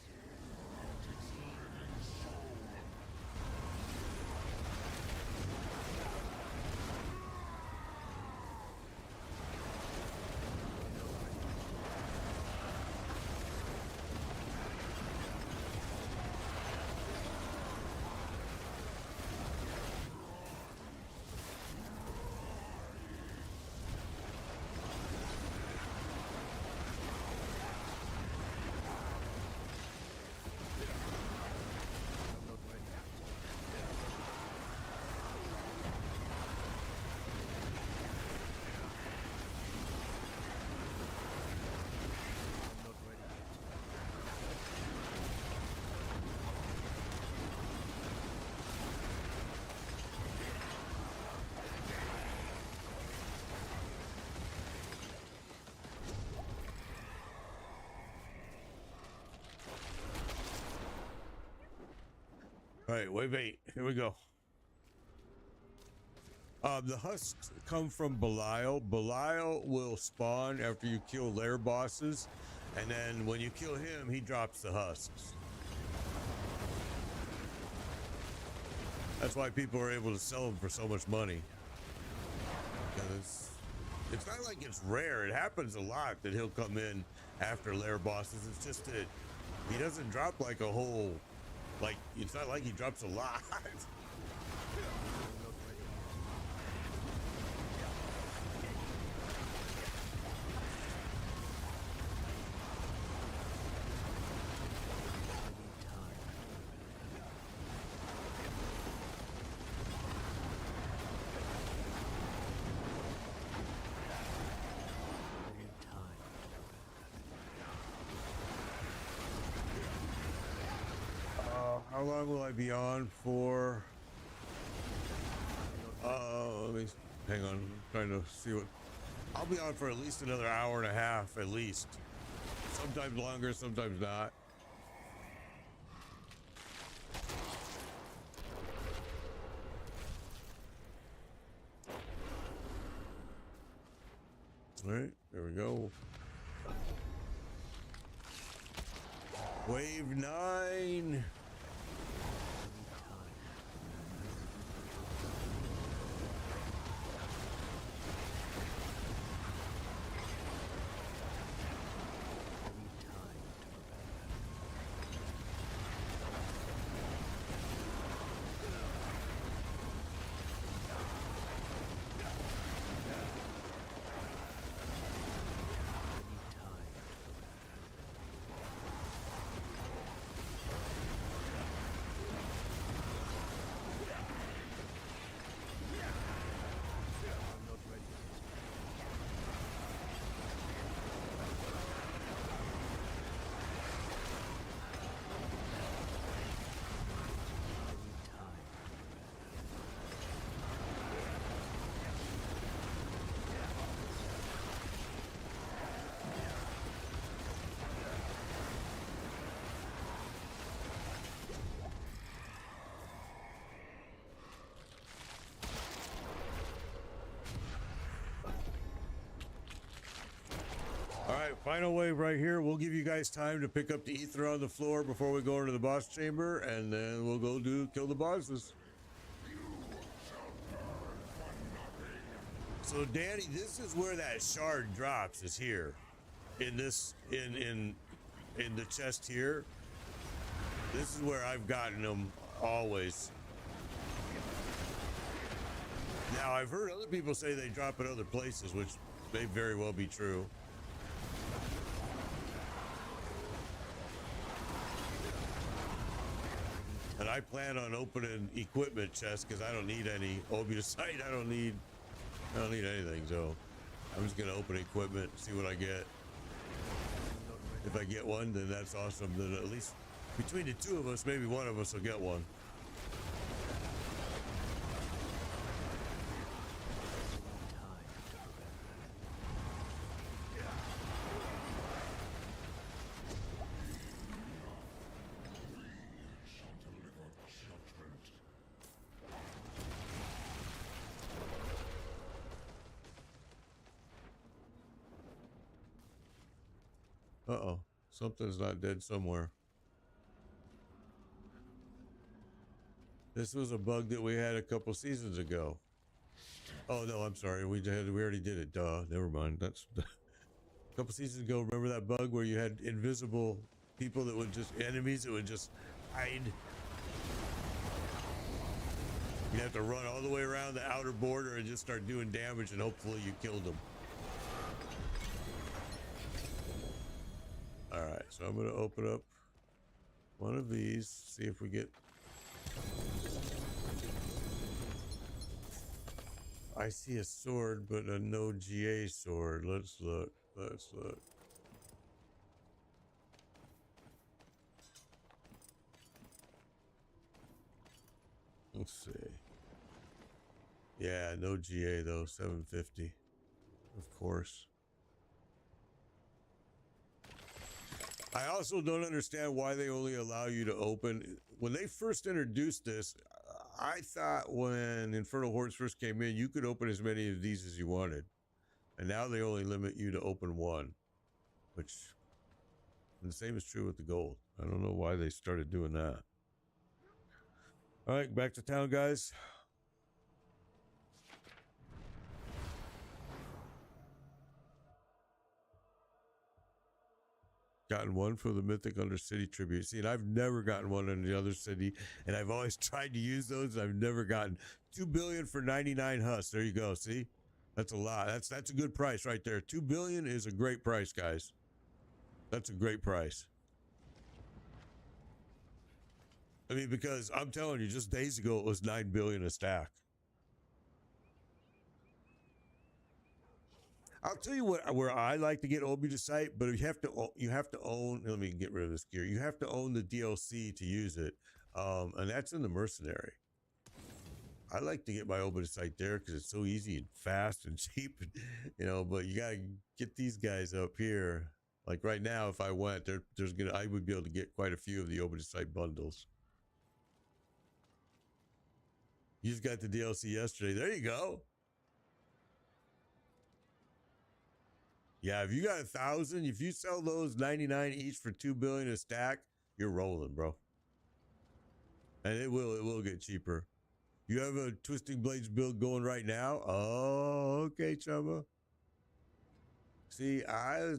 All right, wave 8. Here we go. The husks come from Belial. Belial will spawn after you kill lair bosses, and then when you kill him, he drops the husks. That's why people are able to sell them for so much money. Because it's not like it's rare. It happens a lot that he'll come in after lair bosses. It's just that he doesn't drop like a whole, like, it's not like he drops a lot. How long will I be on for? Let me hang on. I'm trying to see what. I'll be on for at least another hour and a half, at least. Sometimes longer, sometimes not. All right, there we go. Wave 9. All right, final wave right here. We'll give you guys time to pick up the ether on the floor before we go into the boss chamber, and then we'll go kill the bosses. So Danny, this is where that shard drops, is here. In this in the chest here. This is where I've gotten them always. Now I've heard other people say they drop at other places, which may very well be true. And I plan on opening equipment chests because I don't need any obusite. I don't need anything. So I'm just gonna open equipment, see what I get. If I get one, then that's awesome. Then at least between the two of us, maybe one of us will get one. Uh-oh, something's not dead somewhere. This was a bug that we had a couple seasons ago. Oh no, I'm sorry. We already did it. Duh. Never mind. That's a couple seasons ago. Remember that bug where you had invisible people that would just enemies that would just hide? You have to run all the way around the outer border and just start doing damage, and hopefully you killed them. All right, so I'm gonna open up one of these, see if we get. I see a sword, but a no GA sword. Let's look. Let's look. Let's see. Yeah, no GA though. 750, of course. I also don't understand why they only allow you to open. When they first introduced this, I thought when Infernal Hordes first came in, you could open as many of these as you wanted. And now they only limit you to open one, which the same is true with the gold. I don't know why they started doing that. All right, back to town, guys. Gotten one for the Mythic Undercity tribute. See, and I've never gotten one in the other city, and I've always tried to use those. I've never gotten 2 billion for 99 husks. There you go. See, that's a lot. That's a good price right there. 2 billion is a great price, guys. That's a great price. I mean, because I'm telling you, just days ago it was 9 billion a stack. I'll tell you what, where I like to get Obi to site, but you have to own. Let me get rid of this gear. You have to own the DLC to use it, and that's in the Mercenary. I like to get my Obi to site there because it's so easy and fast and cheap, you know. But you gotta get these guys up here. Like right now, if I went there, I would be able to get quite a few of the Obi to site bundles. You just got the DLC yesterday. There you go. Yeah, if you got 1,000, if you sell those 99 each for 2 billion a stack, you're rolling, bro. And it will get cheaper. You have a Twisting Blades build going right now? Oh, okay, Chubba. See,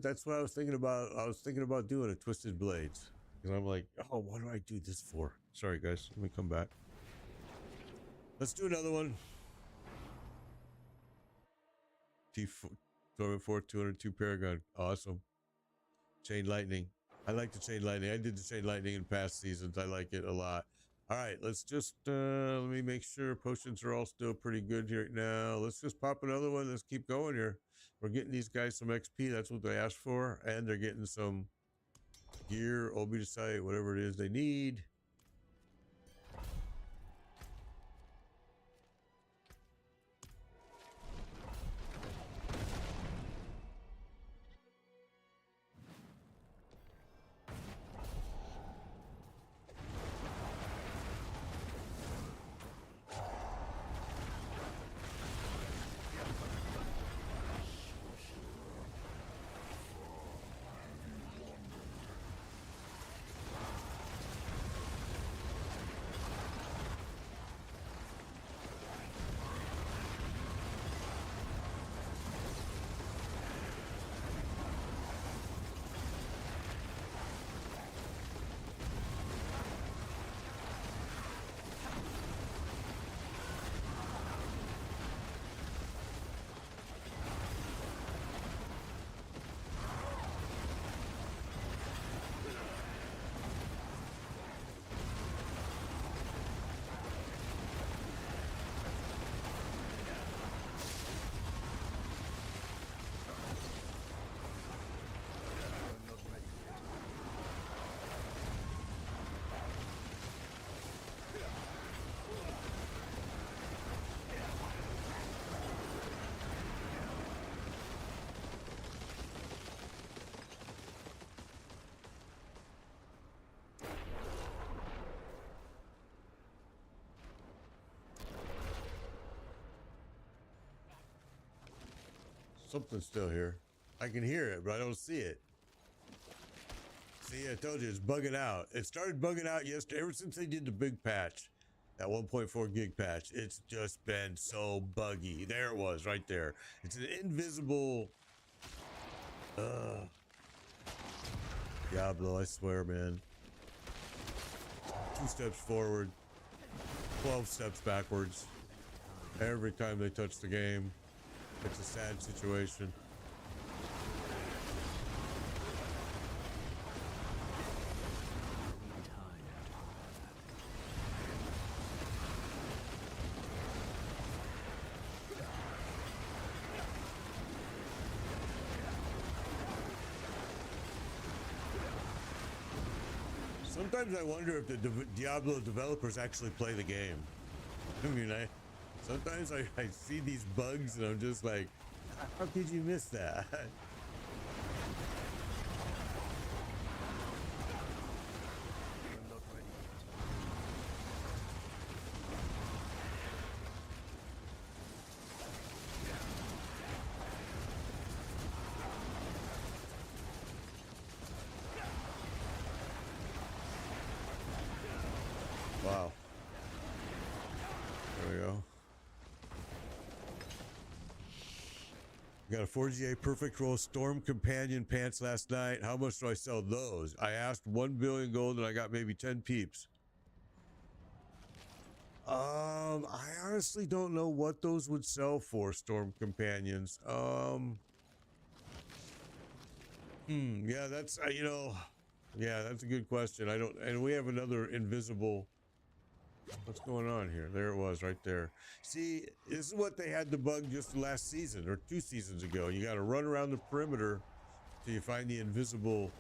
that's what I was thinking about. I was thinking about doing a Twisted Blades. Because I'm like, oh, what do I do this for? Sorry, guys. Let me come back. Let's do another one. T4. Torment 4, 202 Paragon. Awesome. Chain Lightning. I like the Chain Lightning. I did the Chain Lightning in past seasons. I like it a lot. All right, let's just, let me make sure potions are all still pretty good here now. Let's just pop another one. Let's keep going here. We're getting these guys some XP. That's what they asked for. And they're getting some gear, Obi to site, whatever it is they need. Something's still here. I can hear it, but I don't see it. See, I told you it's bugging out. It started bugging out yesterday. Ever since they did the big patch, that 1.4 gig patch, it's just been so buggy. There it was, right there. It's an invisible. Diablo, I swear, man. 2 steps forward, 12 steps backwards. Every time they touch the game. It's a sad situation. Sometimes I wonder if the Diablo developers actually play the game. I mean, sometimes I see these bugs and I'm just like, how could you miss that? we go. Got a 4GA perfect roll Storm Companion pants last night. How much do I sell those? I asked 1 billion gold and I got maybe 10 peeps. I honestly don't know what those would sell for, Storm Companions. Yeah, that's, you know, yeah, that's a good question. I don't, and we have another invisible. What's going on here? There it was right there. See, this is what they had the bug just last season or 2 seasons ago. You got to run around the perimeter till you find the invisible.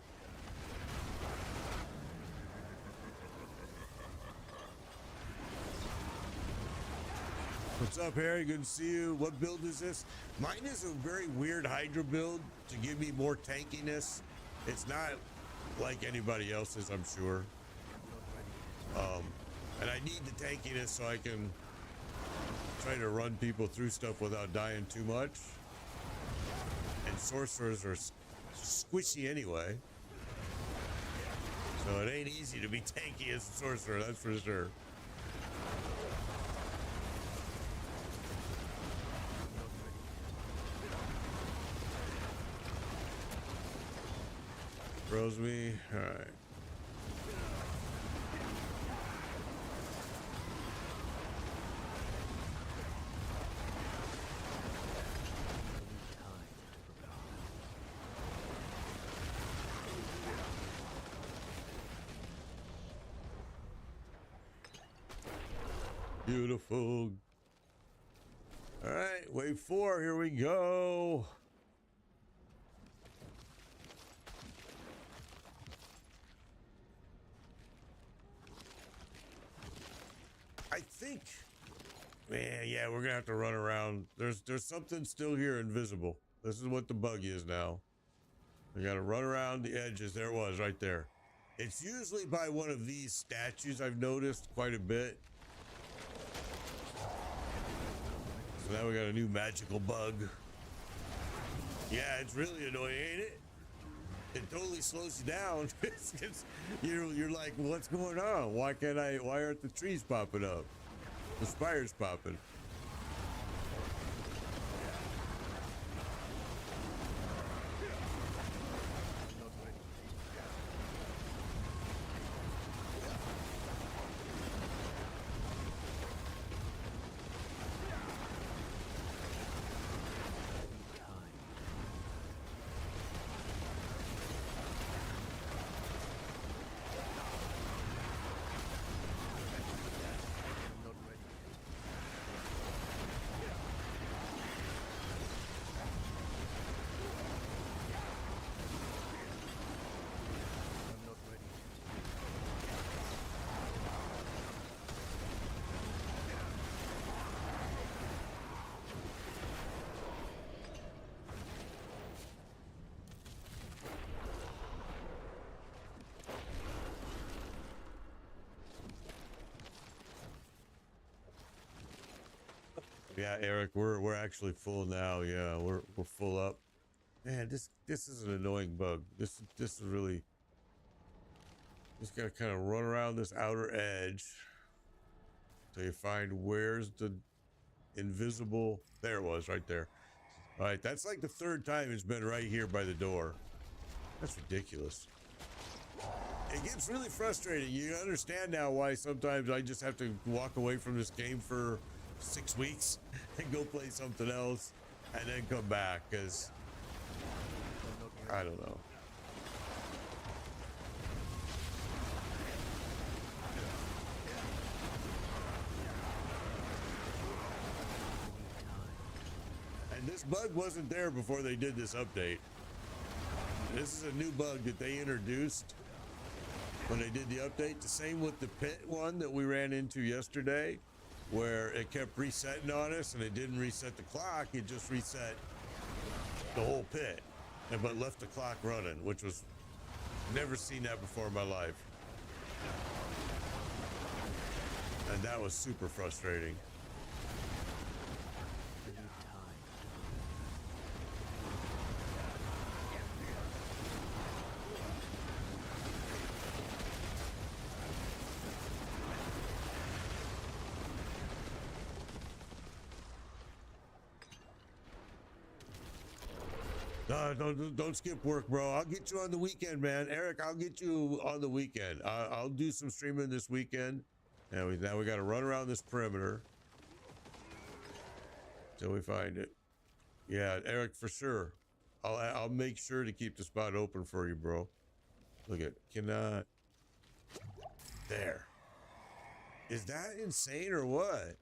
What's up, Harry? Good to see you. What build is this? Mine is a very weird Hydra build to give me more tankiness. It's not like anybody else's, I'm sure. And I need the tankiness so I can try to run people through stuff without dying too much. And sorcerers are squishy anyway. So it ain't easy to be tanky as a sorcerer, that's for sure. Throws me. All right. Beautiful. All right, wave 4, here we go. I think, man, yeah, we're gonna have to run around. There's something still here invisible. This is what the bug is now. We gotta run around the edges. There it was right there. It's usually by one of these statues, I've noticed quite a bit. So now we got a new magical bug. Yeah, it's really annoying, ain't it? It totally slows you down. You're like, what's going on? Why aren't the trees popping up? The spires popping. Yeah, Eric, we're actually full now. Yeah, we're full up. Man, this is an annoying bug. This is really just gotta kind of run around this outer edge till you find where's the invisible. There it was, right there. All right, that's like the 3rd time it's been right here by the door. That's ridiculous. It gets really frustrating. You understand now why sometimes I just have to walk away from this game for 6 weeks and go play something else and then come back, because I don't know. And this bug wasn't there before they did this update. This is a new bug that they introduced when they did the update. The same with the pit one that we ran into yesterday, where it kept resetting on us and it didn't reset the clock. It just reset the whole pit, but left the clock running, which was, never seen that before in my life. And that was super frustrating. No, don't skip work, bro. I'll get you on the weekend, man. Eric, I'll get you on the weekend. I'll do some streaming this weekend. And now we got to run around this perimeter till we find it. Yeah, Eric, for sure. I'll make sure to keep the spot open for you, bro. Look at cannot. There. Is that insane or what?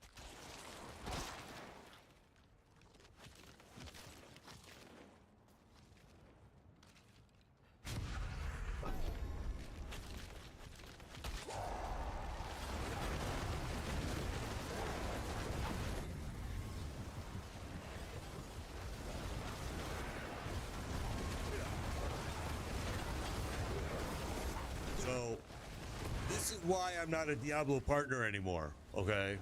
So, this is why I'm not a Diablo partner anymore, okay?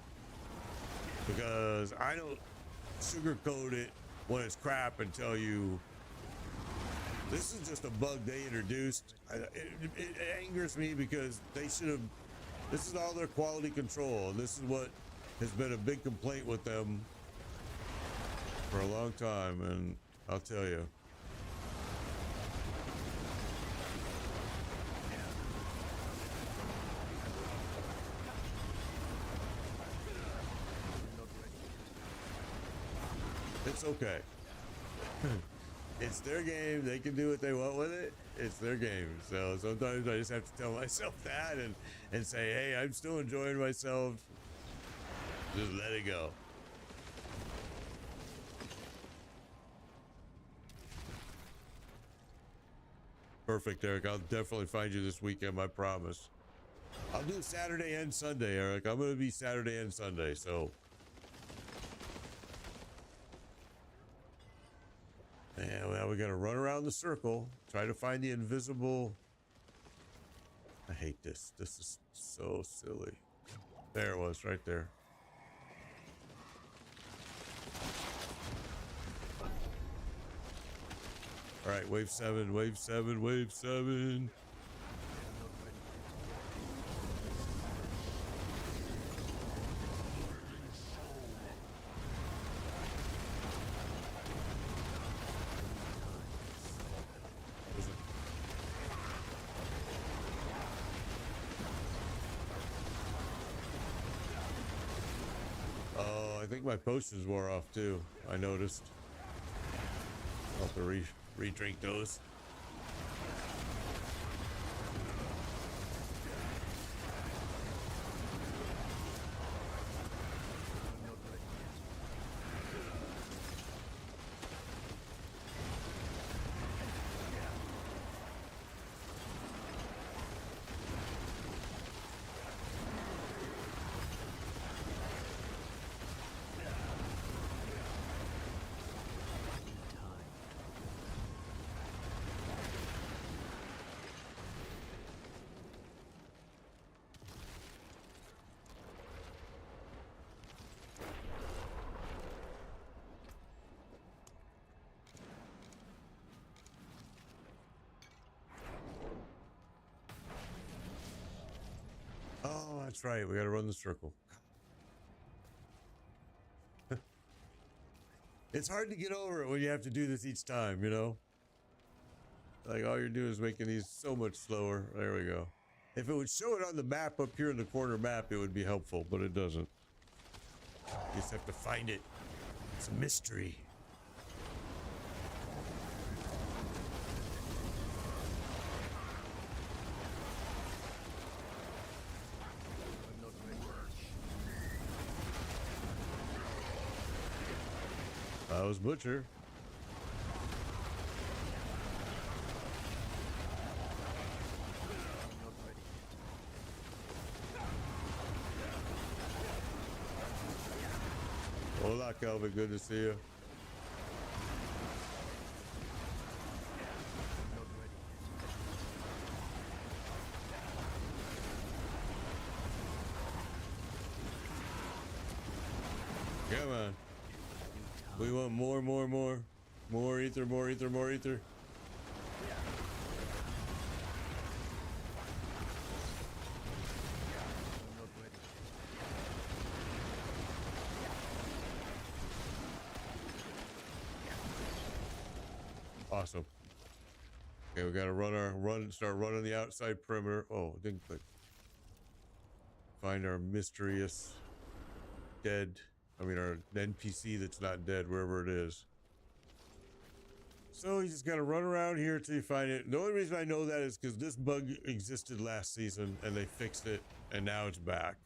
Because I don't sugarcoat it when it's crap and tell you this is just a bug they introduced. It angers me because they should have. This is all their quality control. And this is what has been a big complaint with them for a long time. And I'll tell you. It's okay. It's their game. They can do what they want with it. It's their game. So sometimes I just have to tell myself that and say, hey, I'm still enjoying myself. Just let it go. Perfect, Eric. I'll definitely find you this weekend, I promise. I'll do Saturday and Sunday, Eric. I'm going to be Saturday and Sunday, so. And now we got to run around the circle, try to find the invisible. I hate this. This is so silly. There it was, right there. All right, wave 7, wave 7, wave 7. I think my potions wore off too. I noticed. I'll have to re-drink those. Oh, that's right. We got to run the circle. It's hard to get over it when you have to do this each time, you know? Like, all you're doing is making these so much slower. There we go. If it would show it on the map up here in the corner map, it would be helpful, but it doesn't. You just have to find it. It's a mystery. That was Butcher. Hola, Calvin. Good to see you. Come on. We want more. More ether, more ether, more ether. Awesome. Okay, we gotta start running the outside perimeter. Oh, didn't click. Find our mysterious our NPC that's not dead, wherever it is. So you just gotta run around here till you find it. The only reason I know that is because this bug existed last season and they fixed it, and now it's back.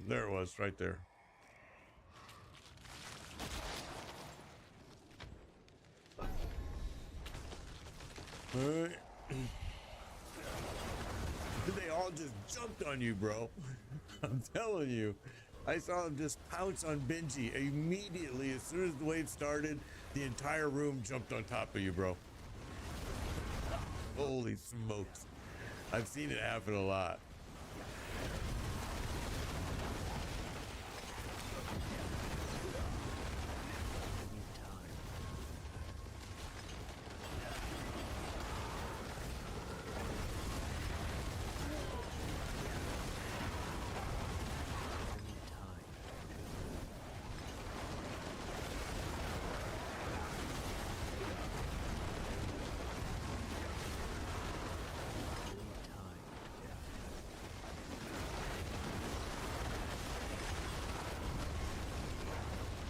There it was, right there. Alright. They all just jumped on you, bro. I'm telling you. I saw them just pounce on Benji immediately. As soon as the wave started, the entire room jumped on top of you, bro. Holy smokes. I've seen it happen a lot.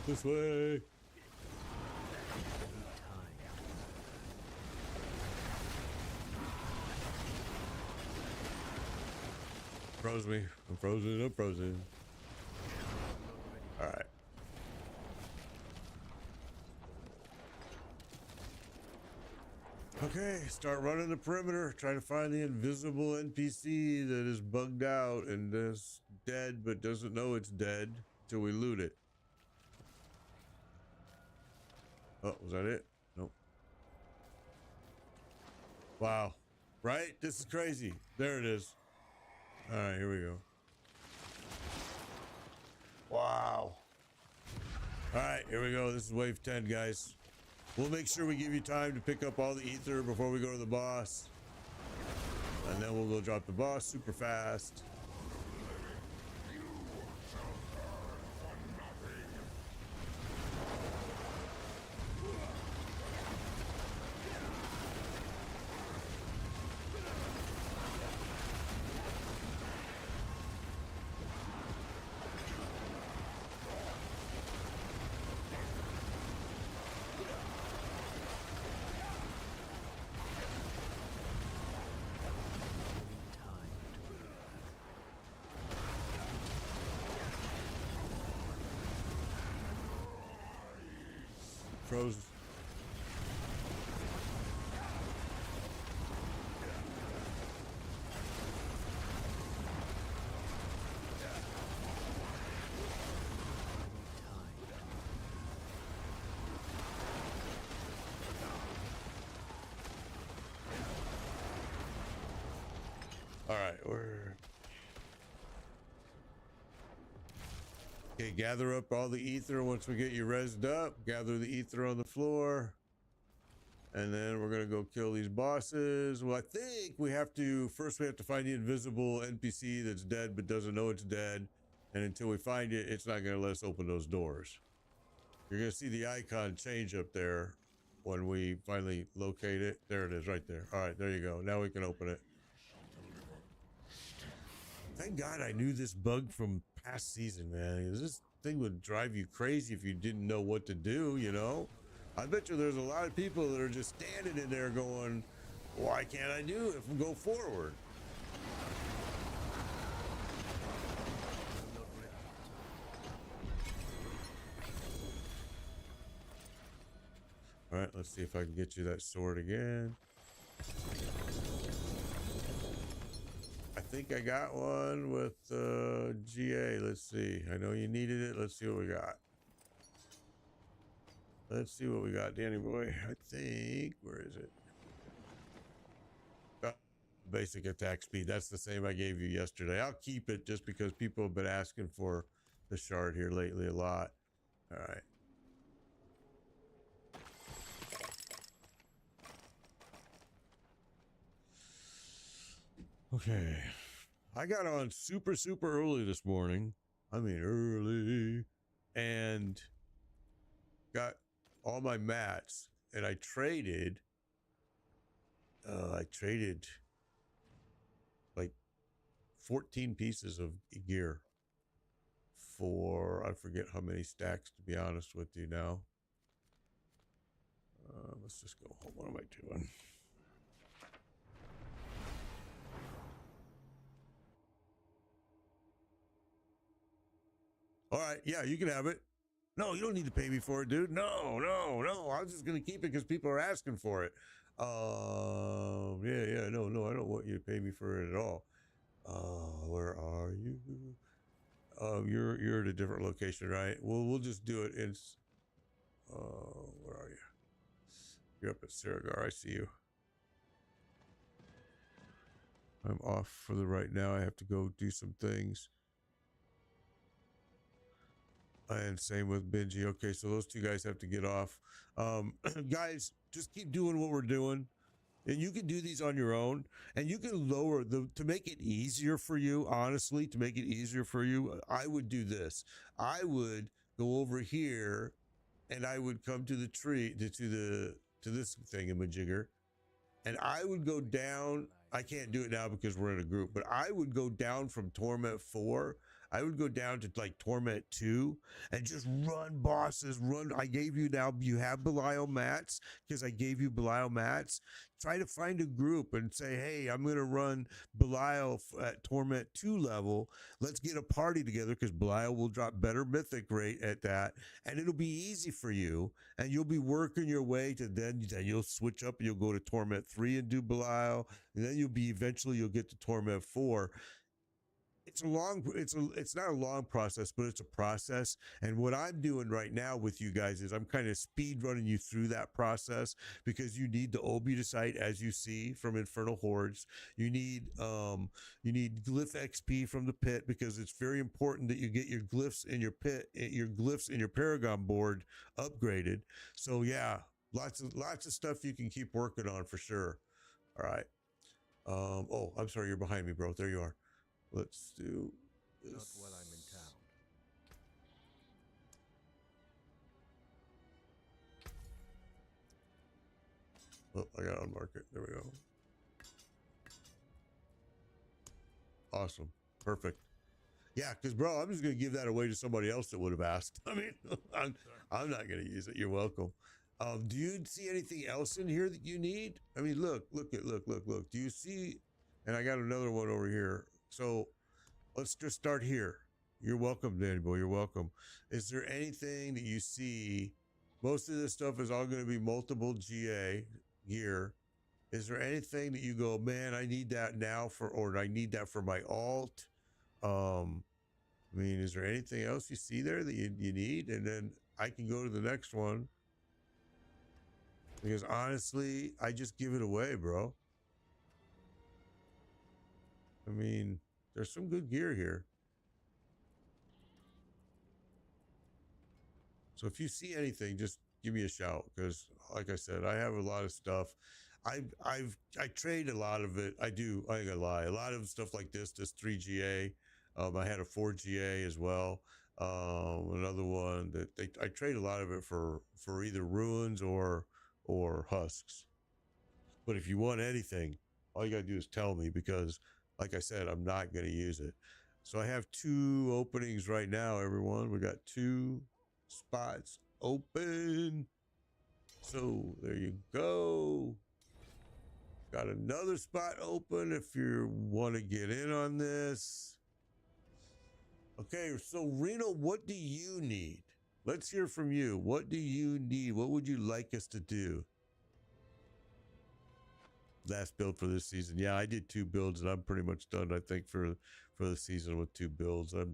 This way. Froze me. I'm frozen. I'm frozen. All right. Okay, start running the perimeter. Try to find the invisible NPC that is bugged out and is dead but doesn't know it's dead till we loot it. Oh, was that it? Nope. Wow. Right? This is crazy. There it is. All right, here we go. Wow. All right, here we go. This is wave 10, guys. We'll make sure we give you time to pick up all the ether before we go to the boss. And then we'll go drop the boss super fast. Froze. All right, okay, gather up all the ether once we get you rezzed up. Gather the ether on the floor. And then we're going to go kill these bosses. Well, I think we have to find the invisible NPC that's dead but doesn't know it's dead. And until we find it, it's not going to let us open those doors. You're going to see the icon change up there when we finally locate it. There it is right there. All right, there you go. Now we can open it. Thank God I knew this bug from past season, man. This thing would drive you crazy if you didn't know what to do, you know? I bet you there's a lot of people that are just standing in there going, why can't I do it if we go forward? All right, let's see if I can get you that sword again. I think I got one with GA. Let's see. I know you needed it. Let's see what we got. Let's see what we got, Danny boy. I think, where is it? Oh, basic attack speed. That's the same I gave you yesterday. I'll keep it just because people have been asking for the shard here lately a lot. All right. Okay. I got on super early this morning. I mean, early. And got all my mats, and I traded like 14 pieces of gear for, I forget how many stacks, to be honest with you now. Let's just go home. What am I doing? All right, yeah, you can have it. No, you don't need to pay me for it, dude. No. I was just gonna keep it because people are asking for it. Yeah. No, I don't want you to pay me for it at all. Where are you? You're at a different location, right? Well, we'll just do it in. Where are you? You're up at Saragar. I see you. I'm off for the right now. I have to go do some things. And same with Benji. Okay, so those two guys have to get off. Guys, just keep doing what we're doing. And you can do these on your own, and you can lower to make it easier for you. Honestly, to make it easier for you, I would do this. I would go over here, and I would come to the tree to this thingamajigger, and I would go down. I can't do it now because we're in a group, but I would go down from Torment 4. I would go down to like Torment 2 and just run bosses. Run. I gave you now, you have Belial mats because I gave you Belial mats. Try to find a group and say, hey, I'm going to run Belial at Torment 2 level. Let's get a party together because Belial will drop better mythic rate at that. And it'll be easy for you. And you'll be working your way to then you'll switch up and you'll go to Torment 3 and do Belial. And then eventually you'll get to Torment 4. It's not a long process, but it's a process. And what I'm doing right now with you guys is I'm kind of speed running you through that process because you need the Obuticite, as you see from Infernal Hordes. You need glyph XP from the pit because it's very important that you get your glyphs in your pit, your glyphs in your Paragon board upgraded. So yeah, lots of stuff you can keep working on for sure. All right. Oh, I'm sorry, you're behind me, bro. There you are. Let's do this. Not while I'm in town. Oh, I got to unmark it. There we go. Awesome. Perfect. Yeah, because, bro, I'm just going to give that away to somebody else that would have asked. I mean, I'm not going to use it. You're welcome. Do you see anything else in here that you need? I mean, look. Do you see? And I got another one over here. So let's just start here. You're welcome, Danny Boy. You're welcome. Is there anything that you see? Most of this stuff is all going to be multiple GA gear. Is there anything that you go, man, I need that now or I need that for my alt? I mean, is there anything else you see there that you need? And then I can go to the next one. Because honestly, I just give it away, bro. I mean, there's some good gear here. So if you see anything, just give me a shout because, like I said, I have a lot of stuff. I trade a lot of it. I ain't gonna lie. A lot of stuff like this 3GA. I had a 4GA as well. Another one that I trade a lot of it for either ruins or husks. But if you want anything, all you gotta do is tell me because, like I said, I'm not gonna use it. So I have 2 openings right now, everyone. We got 2 spots open. So there you go. Got another spot open if you want to get in on this. Okay, so Reno, what do you need? Let's hear from you. What do you need? What would you like us to do? Last build for this season. Yeah, I did 2 builds and I'm pretty much done, I think, for the season with 2 builds. I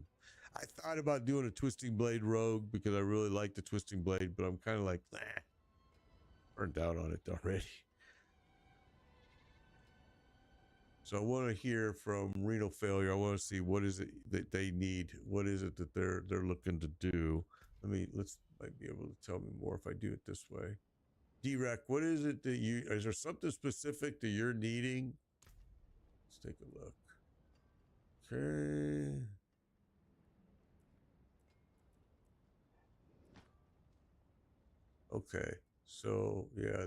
thought about doing a Twisting Blade Rogue because I really like the Twisting Blade, but I'm kind of like, burned out on it already. So I want to hear from Reno Failure. I want to see what is it that they need. What is it that they're looking to do? Might be able to tell me more if I do it this way. D-Rec, what is it that is there something specific that you're needing? Let's take a look. Okay. Okay. So yeah,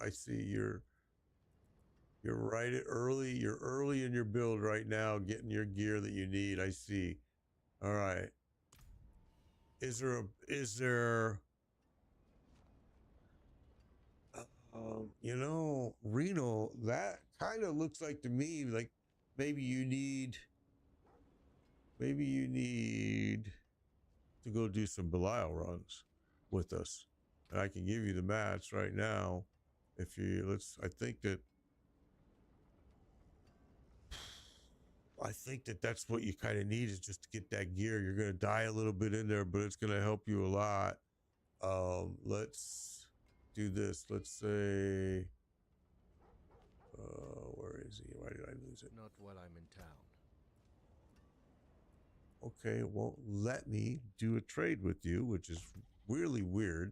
I see you're right at early. You're early in your build right now, getting your gear that you need. I see. All right. Is there you know, Reno, that kind of looks like to me like maybe you need to go do some Belial runs with us. And I can give you the mats right now. If you I think that that's what you kind of need, is just to get that gear. You're going to die a little bit in there, but it's going to help you a lot. Let's do this. Let's say, where is he? Why did I lose it? Not while I'm in town. Okay, it won't let me do a trade with you, which is really weird.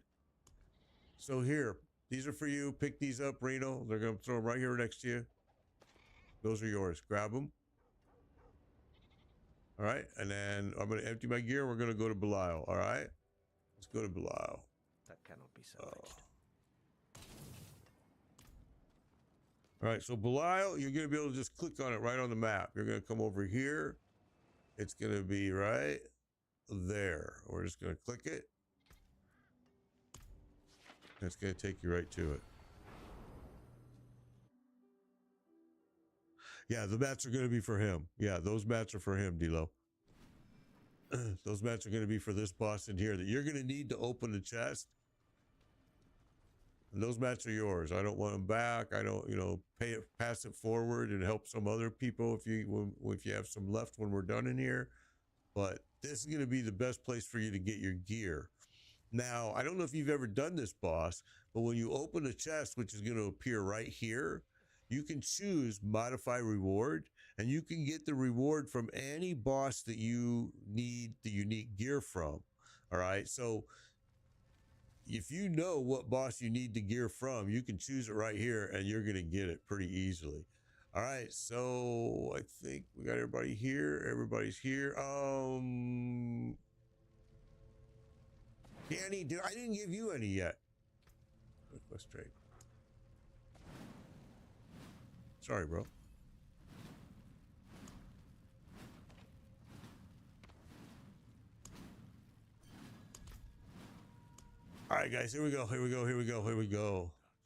So here, these are for you. Pick these up, Reno. They're going to throw them right here next to you. Those are yours. Grab them. All right, and then I'm going to empty my gear. We're going to go to Belial. All right, let's go to Belial. That cannot be salvaged. All right, so Belial, you're going to be able to just click on it right on the map. You're going to come over here. It's going to be right there. We're just going to click it. It's going to take you right to it. Yeah, the mats are going to be for him. Yeah, those mats are for him, D-Lo. Those mats are going to be for this boss in here that you're going to need to open the chest. And those mats are yours. I don't want them back. I don't, pass it forward and help some other people if you have some left when we're done in here. But this is going to be the best place for you to get your gear. Now, I don't know if you've ever done this, boss, but when you open a chest, which is going to appear right here, you can choose modify reward, and you can get the reward from any boss that you need the unique gear from. All right. So if you know what boss you need the gear from, you can choose it right here and you're going to get it pretty easily. All right. So I think we got everybody here. Everybody's here. Danny, I didn't give you any yet. Request trade. Sorry, bro. All right, guys, here we go.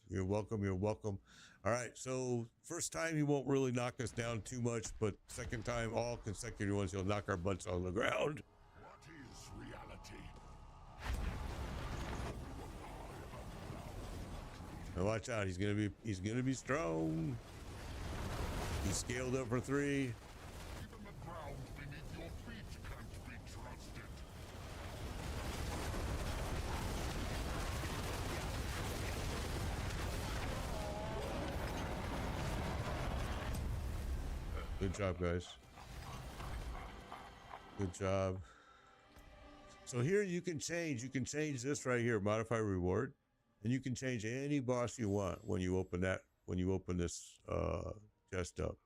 You're welcome. All right, so first time he won't really knock us down too much, but second time, all consecutive ones, he'll knock our butts on the ground. What is reality? Now watch out, he's gonna be strong. He's scaled up for 3. Even the ground beneath your feet can't be trusted. Good job, guys. Good job. So here you can change this right here, modify reward, and you can change any boss you want when you open this chest up.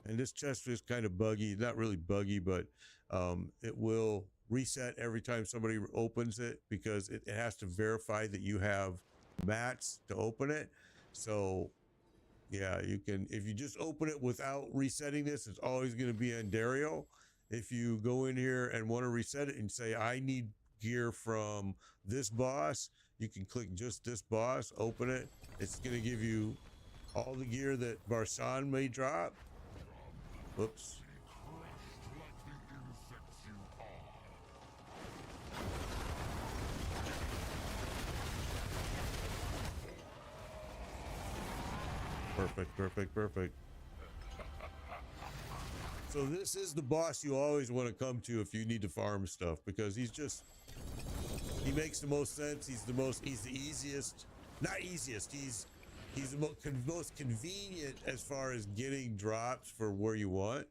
And this chest is kind of buggy, not really buggy, but it will reset every time somebody opens it, because it has to verify that you have mats to open it. So yeah, you can, if you just open it without resetting this, it's always going to be Andario. If you go in here and want to reset it and say, I need gear from this boss, you can click just this boss, open it. It's going to give you all the gear that Barsan may drop. Whoops. Perfect. So this is the boss you always want to come to if you need to farm stuff, because he makes the most sense. He's the easiest, not easiest. He's the most convenient as far as getting drops for where you want.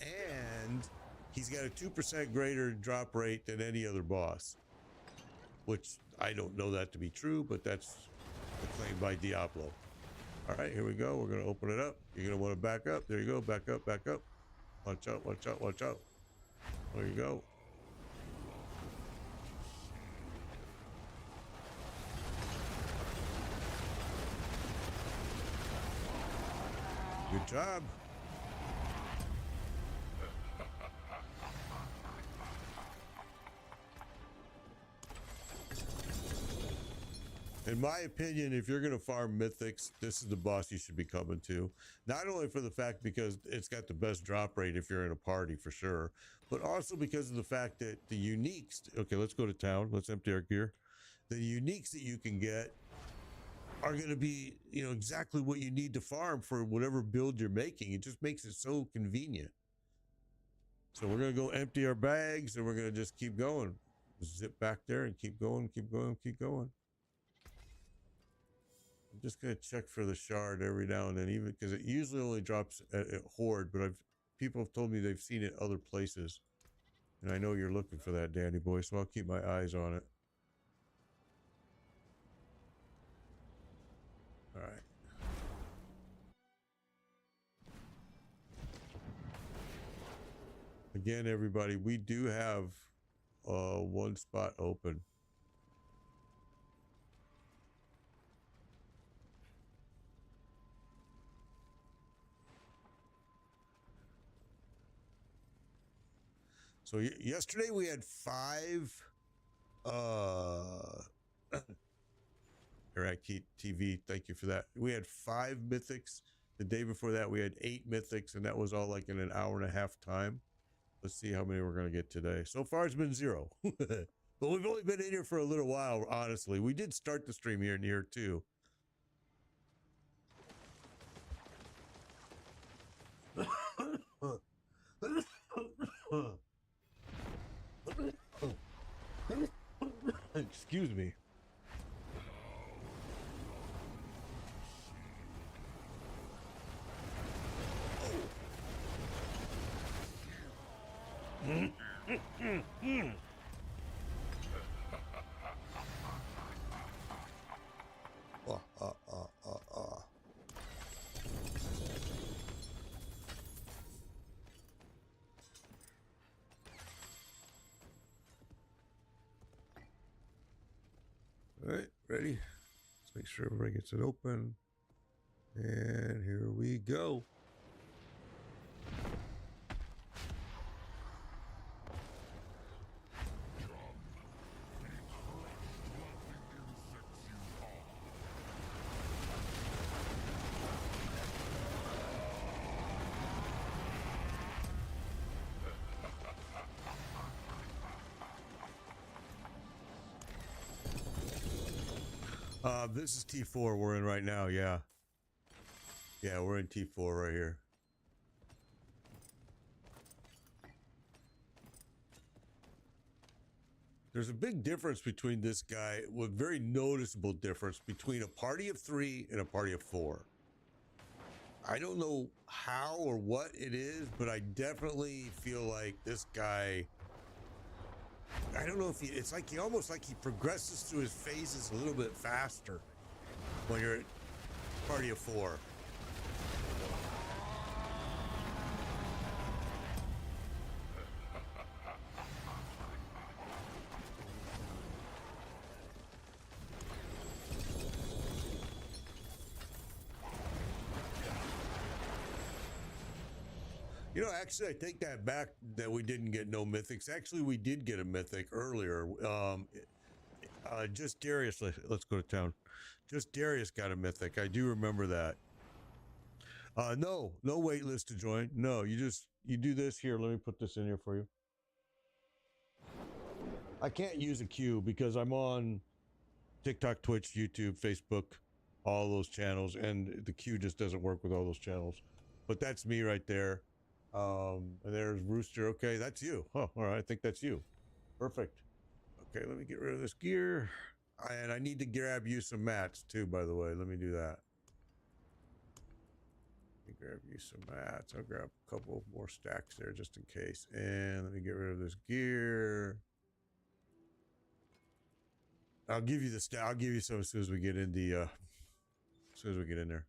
And he's got a 2% greater drop rate than any other boss, which I don't know that to be true, but that's claimed by Diablo. All right, here we go. We're going to open it up. You're going to want to back up. There you go. Back up. Watch out. There you go. Good job. In my opinion, if you're going to farm mythics, this is the boss you should be coming to. Not only for the fact because it's got the best drop rate if you're in a party for sure, but also because of the fact that the uniques, okay, let's go to town. Let's empty our gear. The uniques that you can get are going to be, you know, exactly what you need to farm for whatever build you're making. It just makes it so convenient. So we're going to go empty our bags and we're going to just keep going. Zip back there and keep going, keep going, keep going. I'm just going to check for the shard every now and then, even because it usually only drops at Horde, but people have told me they've seen it other places. And I know you're looking for that, Danny boy, so I'll keep my eyes on it. All right. Again, everybody, we do have one spot open. So yesterday we had 5 Iraqi TV, thank you for that. We had 5 mythics. The day before that we had 8 mythics, and that was all like in an hour and a half time. Let's see how many we're going to get today. So far it's been 0. But we've only been in here for a little while, honestly. We did start the stream here and here too. Excuse me. All right, ready? Let's make sure everybody gets it open. And here we go. This is T4 we're in right now, yeah. Yeah, we're in T4 right here. There's a big difference between this guy, a very noticeable difference between a party of 3 and a party of 4. I don't know how or what it is, but I definitely feel like this guy, I don't know if it's like almost like he progresses through his phases a little bit faster when you're at party of 4. You know, actually, I take that back that we didn't get no mythics. Actually, we did get a mythic earlier. Just Darius, let's go to town. Just Darius got a mythic. I do remember that. No wait list to join. No, you do this here. Let me put this in here for you. I can't use a queue because I'm on TikTok, Twitch, YouTube, Facebook, all those channels, and the queue just doesn't work with all those channels. But that's me right there. And there's Rooster. Okay, that's you. Oh, all right. I think that's you. Perfect. Okay, let me get rid of this gear. And I need to grab you some mats too, by the way. Let me do that. Let me grab you some mats. I'll grab a couple more stacks there just in case. And let me get rid of this gear. I'll give you the stack. I'll give you some as soon as we get in the as soon as we get in there.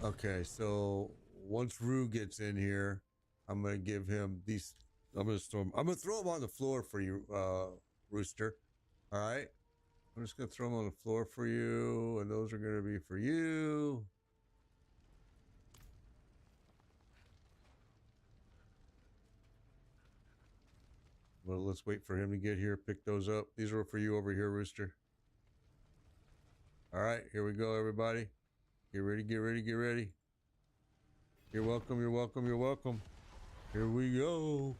Okay, so once Rue gets in here, I'm going to give him these I'm gonna throw them on the floor for you, Rooster. All right. I'm just gonna throw them on the floor for you, and those are gonna be for you. Well, let's wait for him to get here. Pick those up. These are for you over here, Rooster. All right, here we go, everybody. Get ready, get ready, get ready. You're welcome, you're welcome, you're welcome. Here we go.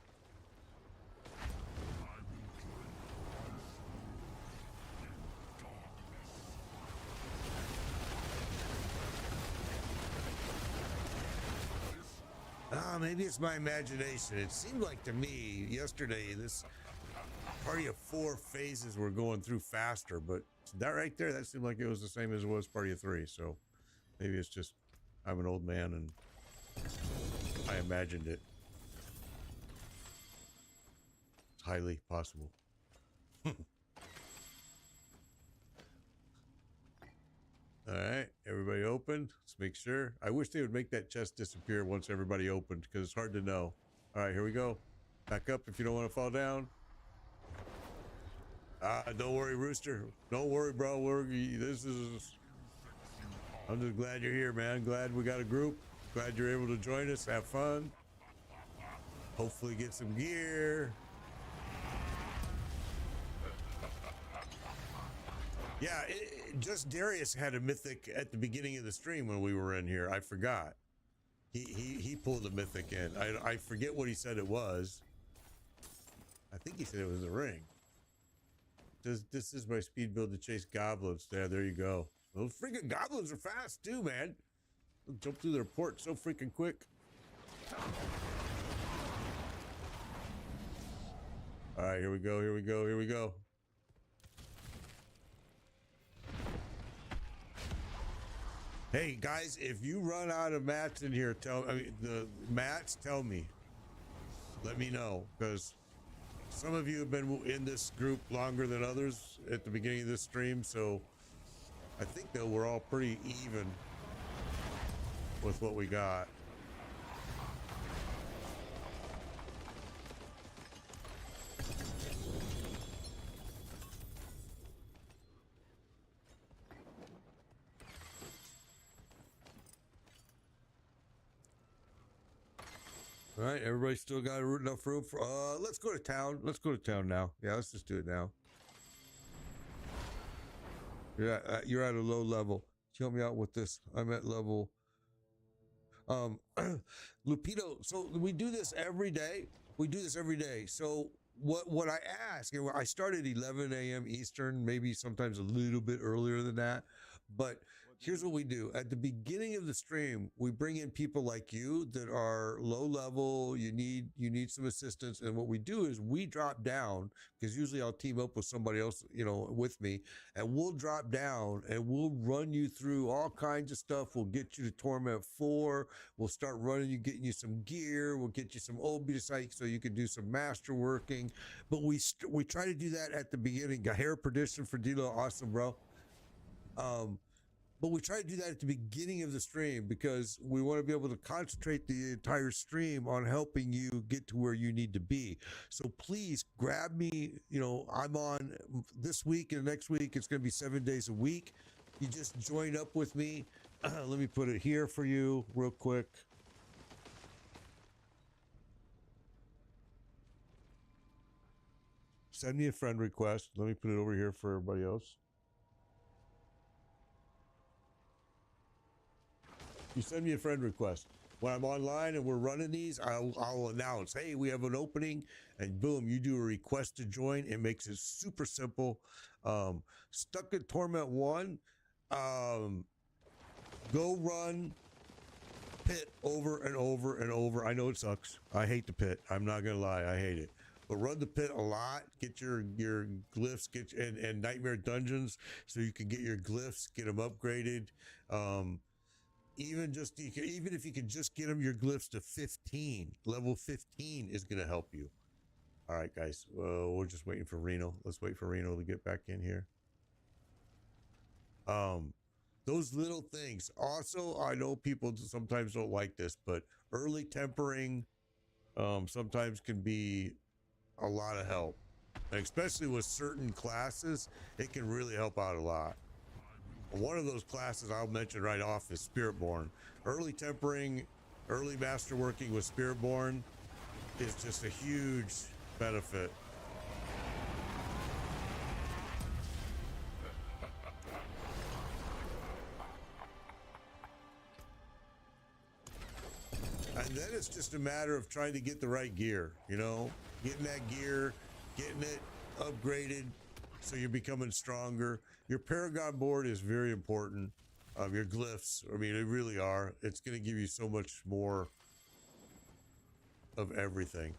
Maybe it's my imagination. It seemed like to me yesterday this party of 4 phases were going through faster, but that right there, that seemed like it was the same as it was party of 3. So maybe it's just I'm an old man and I imagined it. It's highly possible. All right, everybody opened. Let's make sure. I wish they would make that chest disappear once everybody opened, because it's hard to know. All right, here we go. Back up if you don't want to fall down. Don't worry, Rooster. Don't worry, bro. I'm just glad you're here, man. Glad we got a group. Glad you're able to join us. Have fun. Hopefully get some gear. Yeah, just Darius had a mythic at the beginning of the stream when we were in here. I forgot. He pulled a mythic in. I forget what he said it was. I think he said it was a ring. This is my speed build to chase goblins. Yeah, there you go. Those freaking goblins are fast too, man. They'll jump through their port so freaking quick. All right, here we go. Here we go. Here we go. Hey guys, if you run out of mats in here, tell me. Let me know, because some of you have been in this group longer than others at the beginning of this stream, so I think that we're all pretty even with what we got. All right, everybody still got enough room for let's go to town. Let's go to town now. Yeah, let's just do it now. You're at a low level. Help me out with this. I'm at level Lupito, so we do this every day. So what I ask, and I start at 11 a.m. Eastern, maybe sometimes a little bit earlier than that, but here's what we do. At the beginning of the stream, we bring in people like you that are low level, you need some assistance, and what we do is we drop down, because usually I'll team up with somebody else, with me, and we'll drop down and we'll run you through all kinds of stuff. We'll get you to Torment 4, we'll start getting you some gear, we'll get you some Obi-Site so you can do some master working, but we try to do that at the beginning. Hair Perdition for Dilo, awesome, bro. But we try to do that at the beginning of the stream because we want to be able to concentrate the entire stream on helping you get to where you need to be. So please grab me. I'm on this week and next week. It's going to be 7 days a week. You just join up with me. Let me put it here for you real quick. Send me a friend request. Let me put it over here for everybody else. You send me a friend request. When I'm online and we're running these, I'll announce, hey, we have an opening, and boom, you do a request to join. It makes it super simple. Stuck at Torment 1, go run pit over and over and over. I know it sucks. I hate the pit. I'm not gonna lie, I hate it. But run the pit a lot. Get your glyphs, and nightmare dungeons so you can get your glyphs, get them upgraded. Even if you could just get them your glyphs to 15, level 15 is going to help you. All right, guys, we're just waiting for Reno. Let's wait for Reno to get back in here. Those little things. Also, I know people sometimes don't like this, but early tempering sometimes can be a lot of help. And especially with certain classes, it can really help out a lot. One of those classes I'll mention right off is Spiritborn. Early tempering, early masterworking with Spiritborn is just a huge benefit. And then it's just a matter of trying to get the right gear, you know, getting that gear, getting it upgraded so you're becoming stronger. Your Paragon board is very important. Your glyphs, I mean, they really are. It's going to give you so much more of everything.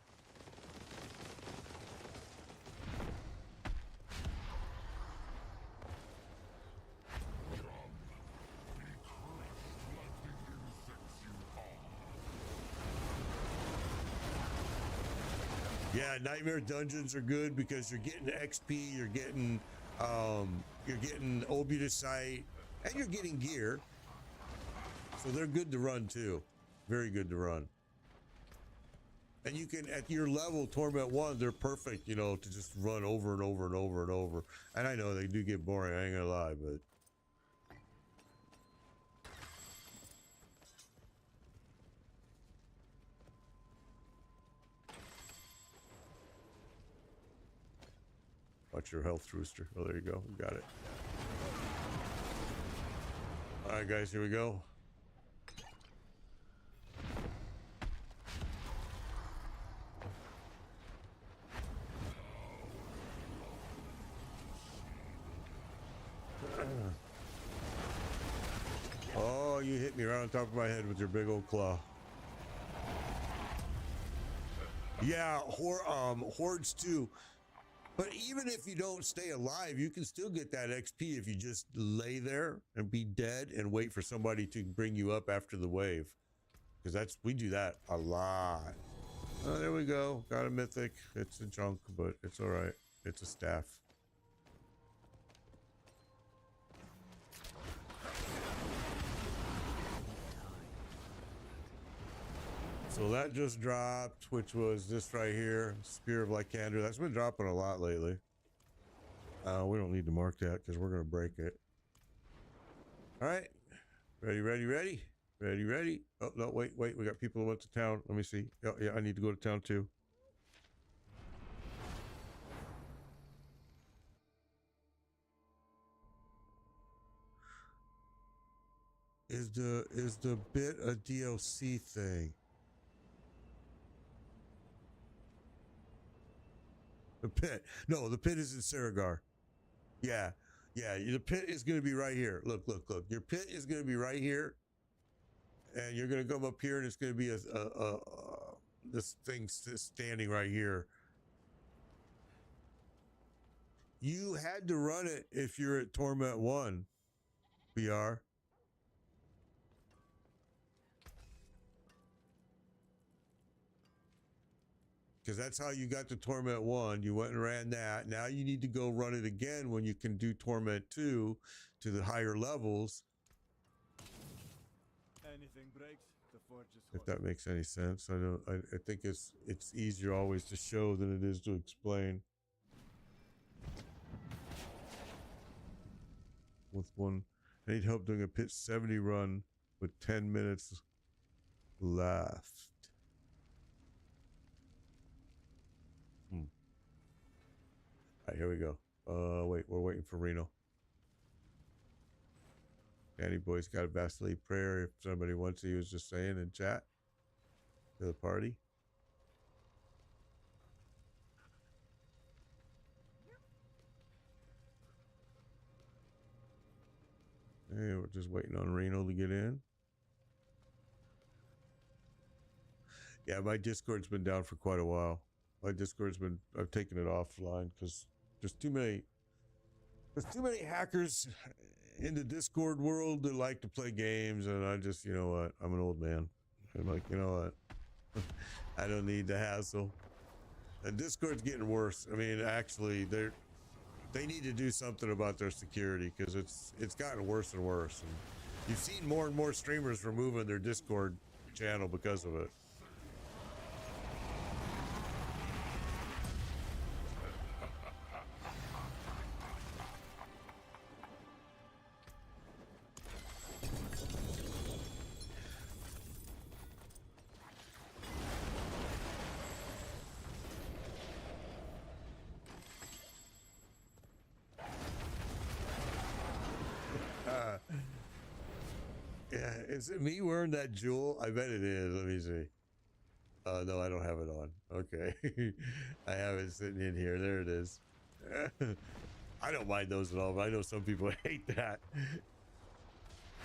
Yeah, Nightmare Dungeons are good because you're getting XP, you're getting Obudicite, and you're getting gear. So they're good to run too. Very good to run. And you can, at your level, Torment 1, they're perfect, you know, to just run over and over and over and over. And I know they do get boring, I ain't gonna lie, but... Watch your health, Rooster. Oh, there you go. We got it. All right, guys, here we go. Oh, you hit me right on top of my head with your big old claw. Yeah, hordes too. But even if you don't stay alive, you can still get that XP if you just lay there and be dead and wait for somebody to bring you up after the wave. Because we do that a lot. Oh, there we go. Got a mythic. It's a junk, but it's all right. It's a staff. So that just dropped, which was this right here, Spear of Lycander. That's been dropping a lot lately. We don't need to mark that because we're going to break it. All right. Ready, ready, ready? Ready, ready? Oh, no, wait. We got people who went to town. Let me see. Oh, yeah, I need to go to town too. Is the bit a DLC thing? The pit. No, the pit is in Saragar. Yeah. Yeah, the pit is going to be right here. Look. Your pit is going to be right here. And you're going to come up here and it's going to be this thing standing right here. You had to run it if you're at Torment 1, BR. Because that's how you got to Torment 1. You went and ran that. Now you need to go run it again when you can do Torment 2 to the higher levels. Anything breaks, the forge is hot. If that makes any sense. I think it's easier always to show than it is to explain. With one, I need help doing a pit 70 run with 10 minutes left. All right, here we go. Wait, we're waiting for Reno. Danny Boy's got a Vasily prayer if somebody wants to. He was just saying in chat to the party. Hey, we're just waiting on Reno to get in. Yeah, my Discord's been down for quite a while. My Discord's been, I've taken it offline because there's too many hackers in the Discord world that like to play games, and I just, you know what, I'm an old man. I'm like, you know what, I don't need the hassle. And Discord's getting worse. I mean, actually, they need to do something about their security because it's gotten worse and worse. And you've seen more and more streamers removing their Discord channel because of it. Yeah, is it me wearing that jewel? I bet it is. Let me see. No, I don't have it on. Okay. I have it sitting in here. There it is. I don't mind those at all, but I know some people hate that.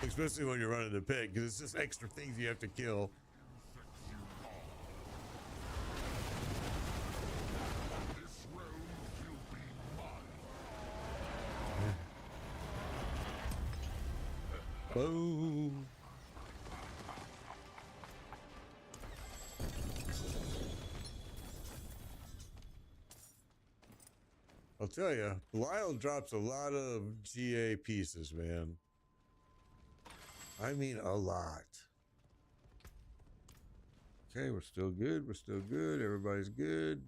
Especially when you're running the pit, because it's just extra things you have to kill. This road will be mine. Boom. I'll tell you, Belial drops a lot of GA pieces, man. I mean, a lot. Okay, we're still good. We're still good. Everybody's good.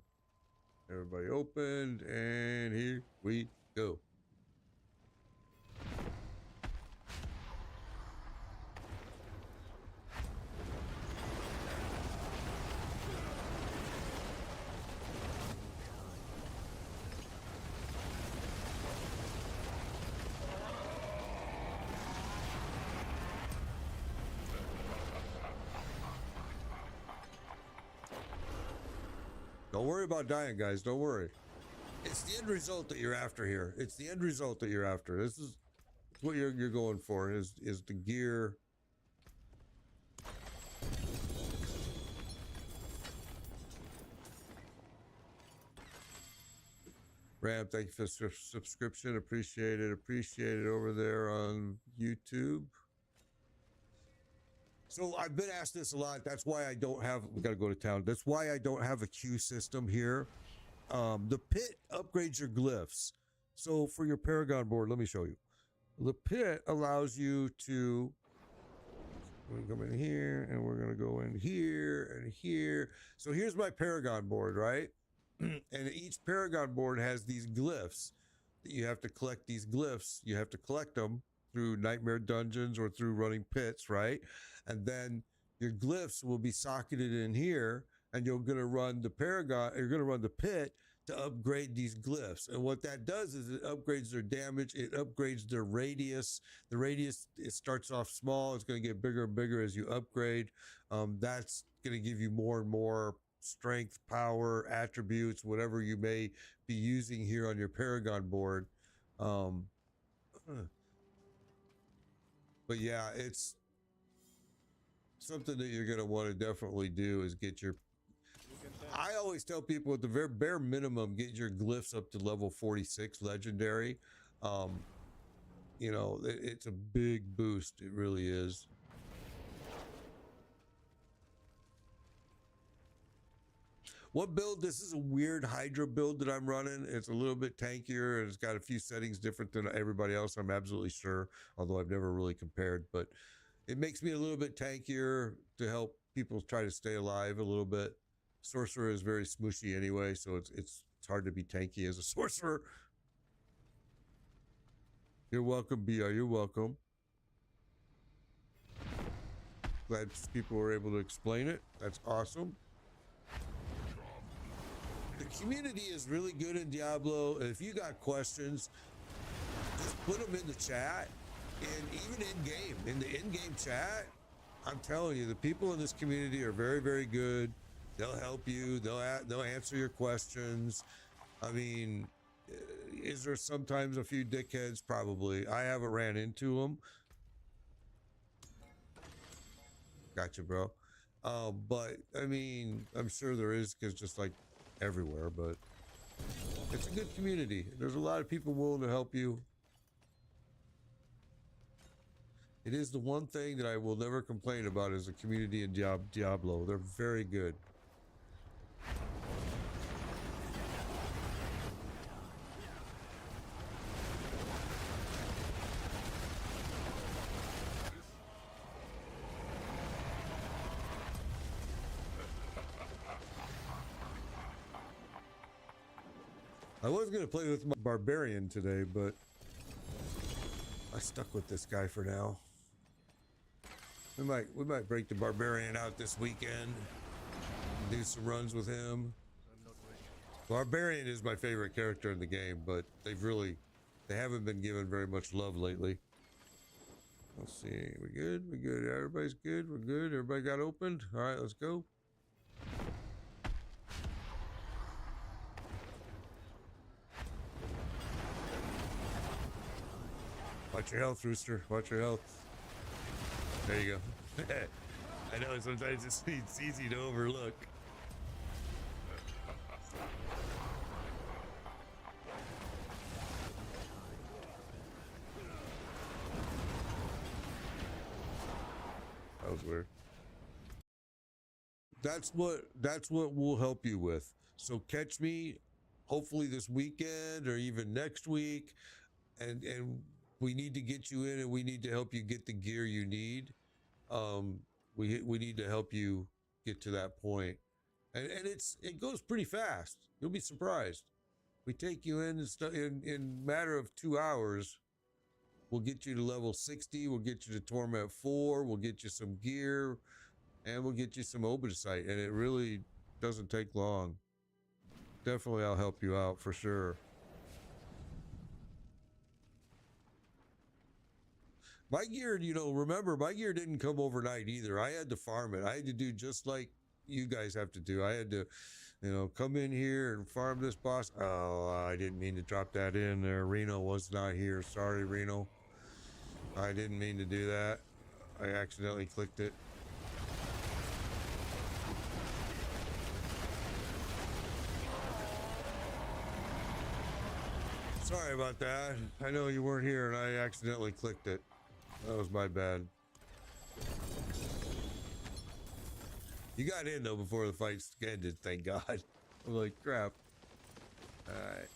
Everybody opened, and here we go. Don't worry about dying, guys. Don't worry. It's the end result that you're after here. It's the end result that you're after. This is what you're going for. Is the gear. Ram, thank you for the subscription. Appreciate it. Appreciate it over there on YouTube. So I've been asked this a lot. That's why I don't have, we got to go to town. That's why I don't have a queue system here. The pit upgrades your glyphs. So for your Paragon board, let me show you. The pit allows you to, we're going to come in here and we're going to go in here and here. So here's my Paragon board, right? And each Paragon board has these glyphs that you have to collect. These glyphs, you have to collect them through nightmare dungeons or through running pits, right? And then your glyphs will be socketed in here, and you're going to run the Paragon, you're going to run the pit to upgrade these glyphs. And what that does is it upgrades their damage, it upgrades their radius. The radius, it starts off small, it's going to get bigger and bigger as you upgrade. That's going to give you more and more strength, power, attributes, whatever you may be using here on your Paragon board. But yeah, it's something that you're going to want to definitely do is get your, I always tell people at the very bare minimum, get your glyphs up to level 46 legendary. You know, it's a big boost. It really is. What build? This is a weird Hydra build that I'm running. It's a little bit tankier and it's got a few settings different than everybody else, I'm absolutely sure, although I've never really compared, but it makes me a little bit tankier to help people try to stay alive a little bit. Sorcerer is very smooshy anyway, so it's hard to be tanky as a sorcerer. You're welcome, BR. You're welcome. Glad people were able to explain it. That's awesome. The community is really good in Diablo. If you got questions, just put them in the chat. And even in-game, in the in-game chat, I'm telling you, the people in this community are very, very good. They'll help you. They'll answer your questions. I mean, is there sometimes a few dickheads? Probably. I haven't ran into them. Gotcha, bro. But I mean, I'm sure there is, because just like everywhere, but it's a good community. There's a lot of people willing to help you. It is the one thing that I will never complain about is the community in Diablo. They're very good. I was going to play with my barbarian today, but I stuck with this guy for now. We might break the barbarian out this weekend. Do some runs with him. Barbarian is my favorite character in the game, but they haven't been given very much love lately. Let's see. We good? We good. Everybody's good. We're good. Everybody got opened. All right, let's go. Watch your health, Rooster. Watch your health. There you go. I know sometimes it's easy to overlook. That was weird. That's what we'll help you with. So catch me hopefully this weekend or even next week, and we need to get you in and we need to help you get the gear you need. We need to help you get to that point. And it goes pretty fast. You'll be surprised. We take you in in matter of 2 hours. We'll get you to level 60. We'll get you to Torment 4. We'll get you some gear. And we'll get you some Obidicite. And it really doesn't take long. Definitely I'll help you out for sure. My gear, you know, remember, my gear didn't come overnight either. I had to farm it. I had to do just like you guys have to do. I had to, you know, come in here and farm this boss. Oh, I didn't mean to drop that in there. Reno was not here. Sorry, Reno. I didn't mean to do that. I accidentally clicked it. Sorry about that. I know you weren't here and I accidentally clicked it. That was my bad. You got in though before the fight ended, thank God. I'm like, crap. Alright.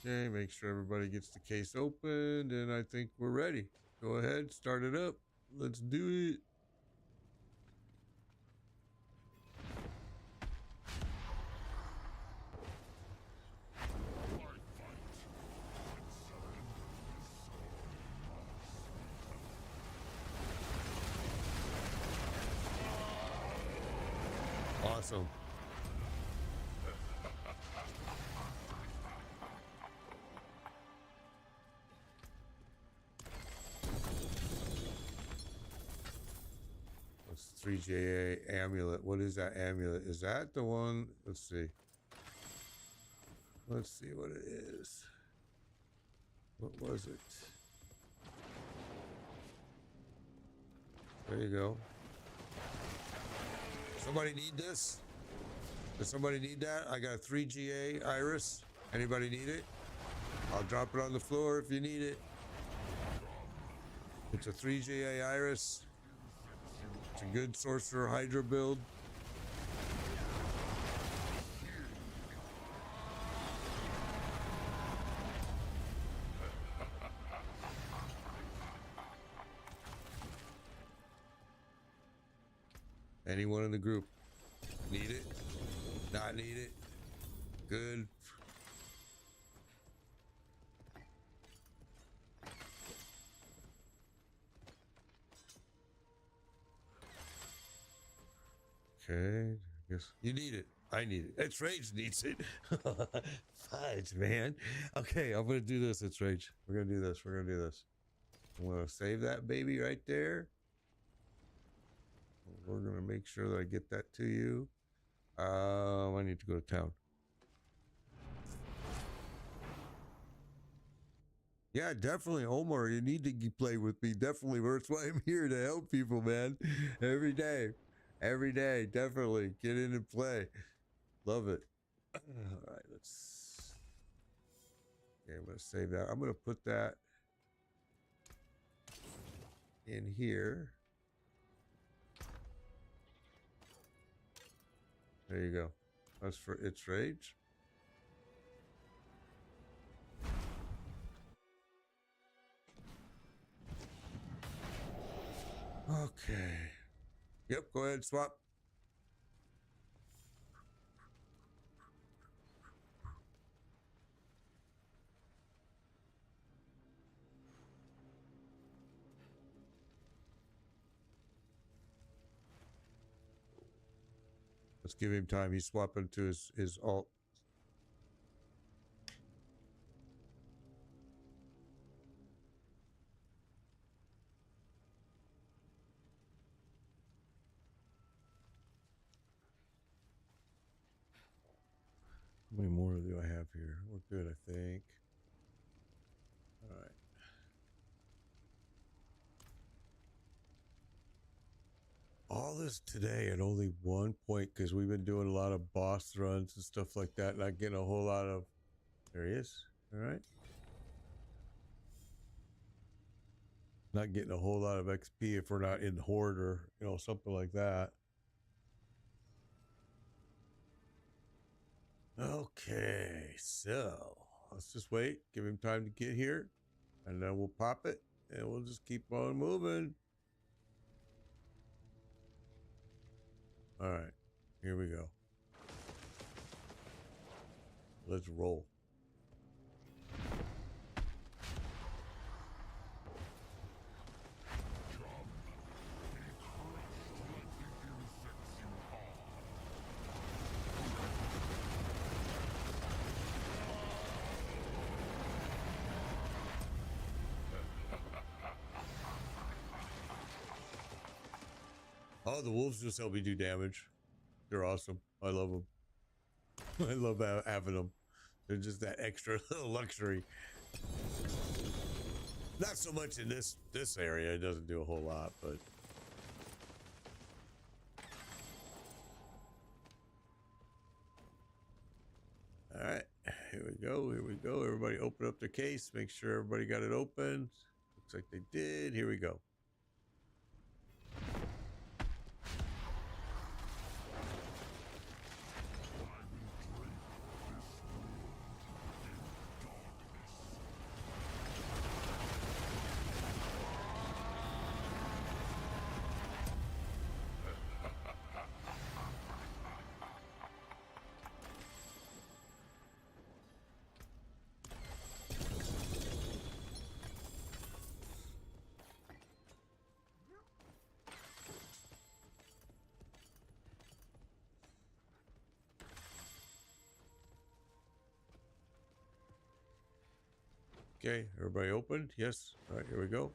Okay, make sure everybody gets the case opened, and I think we're ready. Go ahead, start it up. Let's do it. Awesome. That's 3JA amulet. What is that amulet? Is that the one? Let's see. Let's see what it is. What was it? There you go. Somebody need this? Does somebody need that? I got a 3GA iris. Anybody need it? I'll drop it on the floor if you need it. It's a 3GA iris. It's a good sorcerer hydra build. Anyone in the group need it? Not need it? Good. Okay, I guess you need it. I need it. It's Rage needs it. Fudge, man. Okay, I'm gonna do this. It's Rage. We're gonna do this. We're gonna do this. I'm gonna save that baby right there. We're gonna make sure that I get that to you. I need to go to town. Yeah, definitely, Omar. You need to play with me. Definitely. That's why I'm here to help people, man. Every day. Every day. Definitely. Get in and play. Love it. All right, let's. Okay, I'm going to save that. I'm going to put that in here. There you go. That's for It's Rage. Okay. Yep, go ahead, swap. Let's give him time. He's swapping to his alt. How many more do I have here? We're good, I think. All right. All this today at only 1 point because we've been doing a lot of boss runs and stuff like that. Not getting a whole lot of. There he is. All right. Not getting a whole lot of XP if we're not in Horde or, you know, something like that. Okay, so let's just wait, give him time to get here, and then we'll pop it, and we'll just keep on moving. All right, here we go. Let's roll. Oh, the wolves just help me do damage. They're awesome. I love them. I love having them. They're just that extra little luxury. Not so much in this area. It doesn't do a whole lot, but. All right, here we go. Here we go. Everybody open up their case. Make sure everybody got it open. Looks like they did. Here we go. Okay, everybody opened? Yes. All right, here we go.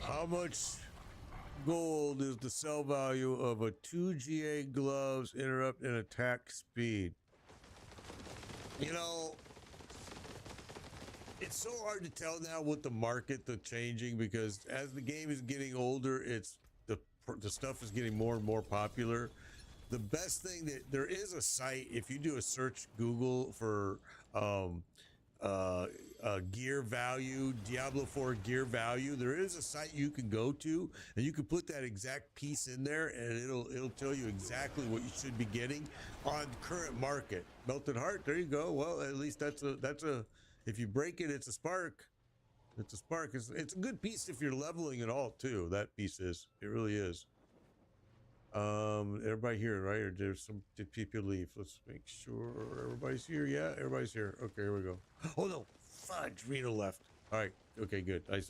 How much gold is the sell value of a 2 GA gloves interrupt and attack speed? You know, it's so hard to tell now with the market, the changing, because as the game is getting older, it's the stuff is getting more and more popular. The best thing that there is a site, if you do a search Google for gear value, Diablo 4 gear value, there is a site you can go to and you can put that exact piece in there and it'll tell you exactly what you should be getting on current market. Melted Heart, there you go. Well, at least that's a if you break it, it's a spark. It's a spark. It's a good piece if you're leveling at all too. That piece is. It really is. Everybody here, right? Or there's some, did people leave? Let's make sure everybody's here. Yeah, everybody's here. Okay, here we go. Oh no, fudge, Reno left. All right, okay, good. I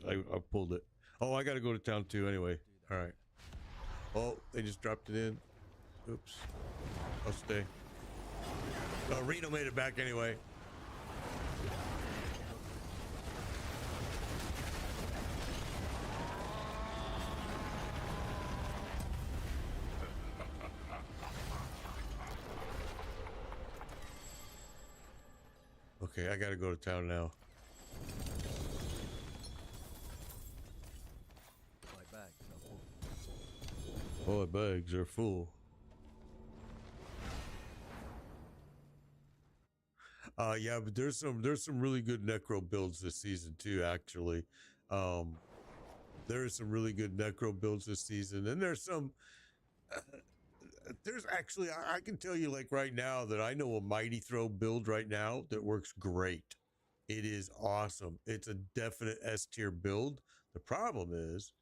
pulled it. Oh, I got to go to town too anyway. All right. Oh, they just dropped it in. Oops. I'll stay. Oh, Reno made it back anyway. Okay, I gotta go to town now. My bags are full. Oh, my bags are full. Yeah, but there's some really good necro builds this season too, actually. There are some really good necro builds this season, and there's some there's actually, I can tell you, like right now, that I know a Mighty Throw build right now that works great. It is awesome. It's a definite S tier build. The problem is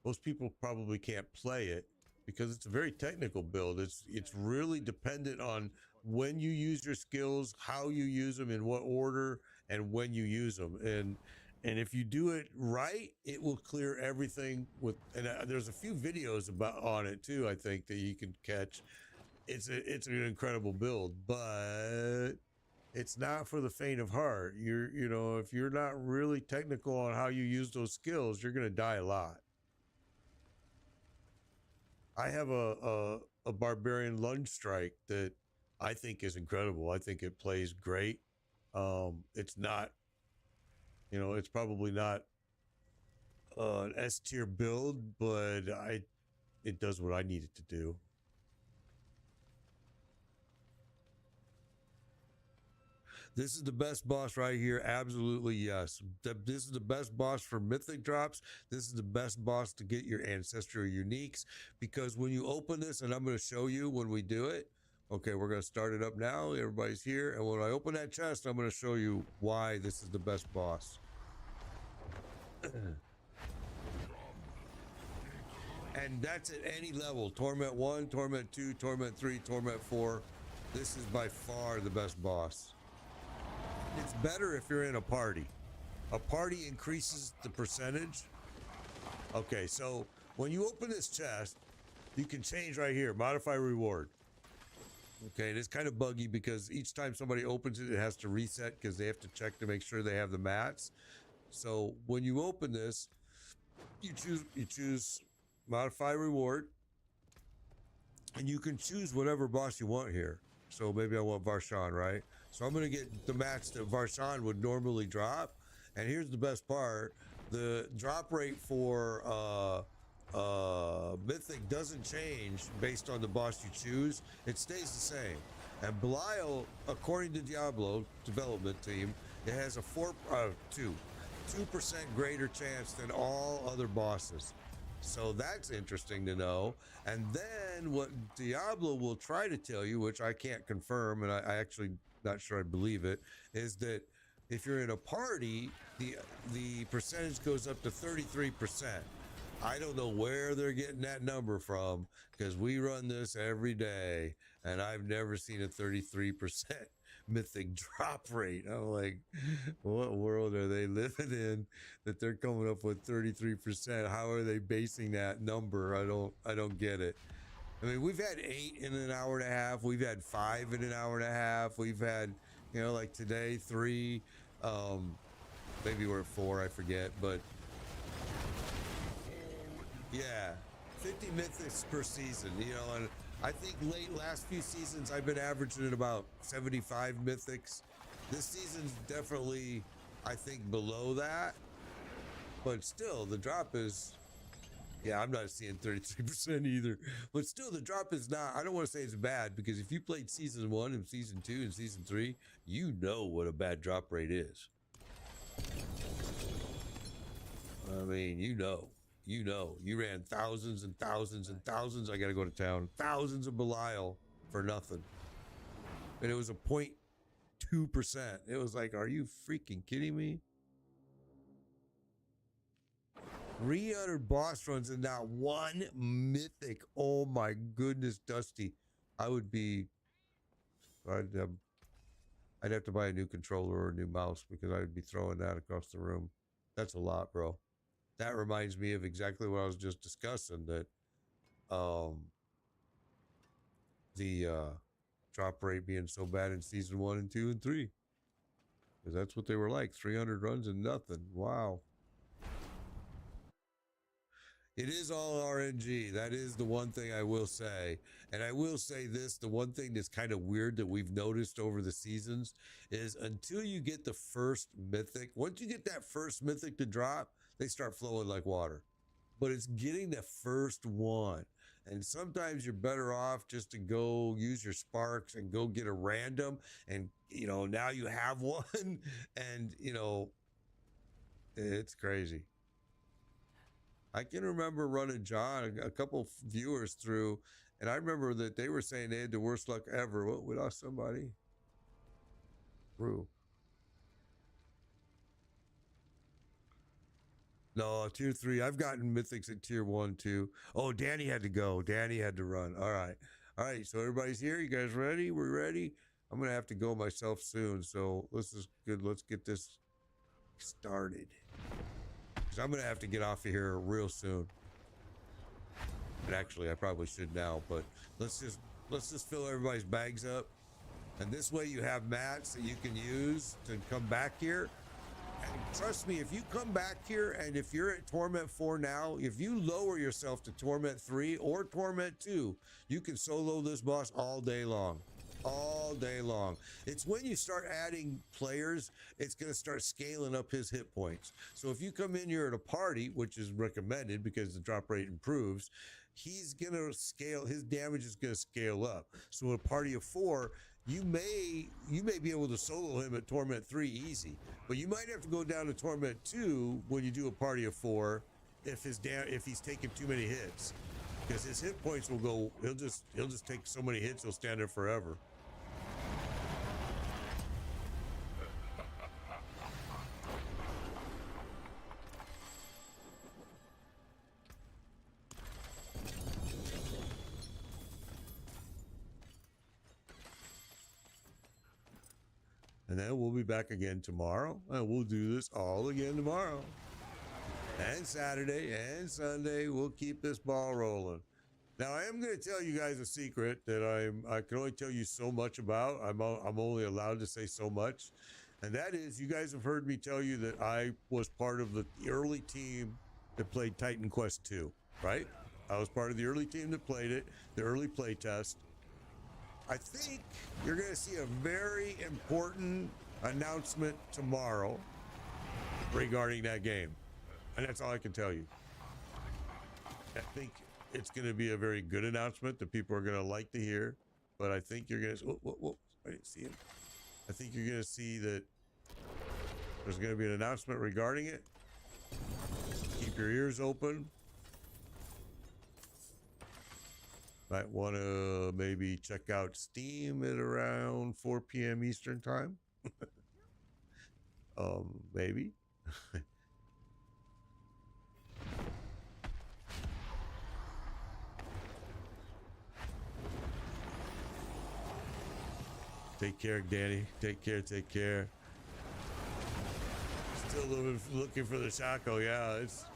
most people probably can't play it because it's a very technical build. It's really dependent on when you use your skills, how you use them, in what order, and when you use them. And if you do it right, it will clear everything with, and there's a few videos about on it too, I think, that you can catch. it's an incredible build, but it's not for the faint of heart. You know, if you're not really technical on how you use those skills, you're gonna die a lot. I have a barbarian lunge strike that I think is incredible. I think it plays great. It's not, you know, it's probably not an S tier build, but it does what I need it to do. This is the best boss right here. Absolutely, yes. This is the best boss for mythic drops. This is the best boss to get your ancestral uniques, because when you open this, and I'm going to show you when we do it. Okay, we're going to start it up now. Everybody's here. And when I open that chest, I'm going to show you why this is the best boss. And that's at any level. Torment 1, Torment 2, Torment 3, Torment 4. This is by far the best boss. It's better if you're in a party. A party increases the percentage. Okay, so when you open this chest, you can change right here, modify reward. Okay, and it's kind of buggy because each time somebody opens it, it has to reset because they have to check to make sure they have the mats. So when you open this, you choose modify reward, and you can choose whatever boss you want here. So maybe I want Varshan, right? So I'm going to get the mats that Varshan would normally drop. And here's the best part. The drop rate for Mythic doesn't change based on the boss you choose. It stays the same. And Belial, according to Diablo development team, it has a 2% greater chance than all other bosses. So that's interesting to know. And then what Diablo will try to tell you, which I can't confirm, and I actually not sure I believe it, is that if you're in a party, the percentage goes up to 33%. I don't know where they're getting that number from, because we run this every day, and I've never seen a 33% mythic drop rate. I'm like, what world are they living in that they're coming up with 33%? How are they basing that number? I don't get it. I mean, we've had 8 in an hour and a half. We've had 5 in an hour and a half. We've had, you know, like today, 3. Maybe we're at 4, I forget. But yeah, 50 mythics per season, you know, and I think last few seasons I've been averaging at about 75 mythics. This season's definitely, I think, below that. But still, the drop is, yeah, I'm not seeing 33% either. But still, the drop is not, I don't want to say it's bad, because if you played season 1 and season 2 and season 3, you know what a bad drop rate is. I mean, you know, you ran thousands and thousands and thousands. I got to go to town. Thousands of Belial for nothing. And it was a 0.2%. It was like, are you freaking kidding me? 300 boss runs and not one mythic. Oh my goodness, Dusty. I would be, I'd have to buy a new controller or a new mouse, because I'd be throwing that across the room. That's a lot, bro. That reminds me of exactly what I was just discussing, that the drop rate being so bad in season 1 and 2 and 3. Because that's what they were like, 300 runs and nothing. Wow. It is all RNG. That is the one thing I will say. And I will say this, the one thing that's kind of weird that we've noticed over the seasons is until you get the first mythic, once you get that first mythic to drop, they start flowing like water. But it's getting the first one. And sometimes you're better off just to go use your sparks and go get a random. And, you know, now you have one. And, you know, it's crazy. I can remember running John, a couple viewers through, and I remember that they were saying they had the worst luck ever. What, we lost somebody? Rue. No, tier 3. I've gotten mythics at tier 1 too. Oh, Danny had to go. Danny had to run. All right. All right. So everybody's here. You guys ready? We're ready. I'm going to have to go myself soon. So this is good. Let's get this started. Because I'm going to have to get off of here real soon. And actually, I probably should now, but let's just let's just fill everybody's bags up. And this way you have mats that you can use to come back here. And trust me, if you come back here and if you're at Torment 4 now, if you lower yourself to Torment 3 or Torment 2, you can solo this boss all day long. All day long. It's when you start adding players, it's going to start scaling up his hit points. So if you come in here at a party, which is recommended because the drop rate improves, he's going to scale, his damage is going to scale up. So a party of 4, you may be able to solo him at Torment 3 easy, but you might have to go down to Torment 2 when you do a party of 4 if he's taking too many hits, because his hit points will go, he'll just take so many hits, he'll stand there forever. And then we'll be back again tomorrow, and we'll do this all again tomorrow. And Saturday and Sunday, we'll keep this ball rolling. Now, I am going to tell you guys a secret that I can only tell you so much about. I'm only allowed to say so much. And that is, you guys have heard me tell you that I was part of the early team that played Titan Quest 2, right? I was part of the early team that played it, the early play test. I think you're going to see a very important announcement tomorrow regarding that game. And that's all I can tell you. I think it's going to be a very good announcement that people are going to like to hear. But I think you're going to... Whoa, I didn't see it. I think you're going to see that there's going to be an announcement regarding it. Keep your ears open. Might want to maybe check out Steam at around 4 p.m. Eastern time. Maybe. Take care, Danny. Take care. Still looking for the Shaco. Yeah, it's...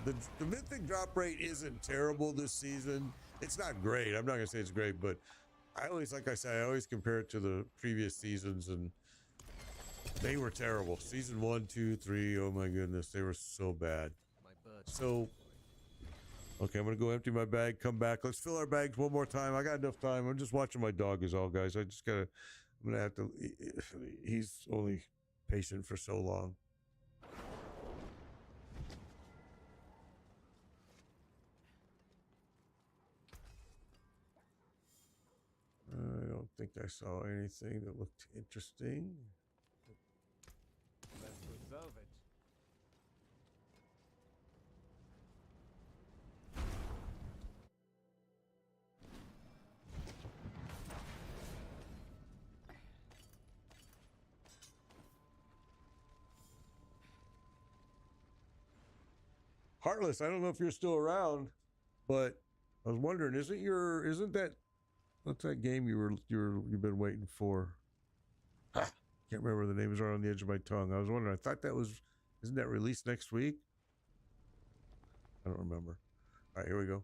The mythic drop rate isn't terrible this season. It's not great. I'm not gonna say it's great, but I always compare it to the previous seasons, and they were terrible. Season 1, 2, 3. Oh my goodness, they were so bad. So, okay, I'm gonna go empty my bag. Come back. Let's fill our bags one more time. I got enough time. I'm just watching my dog is all, guys. I'm gonna have to. He's only patient for so long. I don't think I saw anything that looked interesting. Let's preserve it. Heartless, I don't know if you're still around, but I was wondering, what's that game you've been waiting for? Can't remember the name, is right on the edge of my tongue. I was wondering, I thought isn't that released next week? I don't remember. All right, here we go.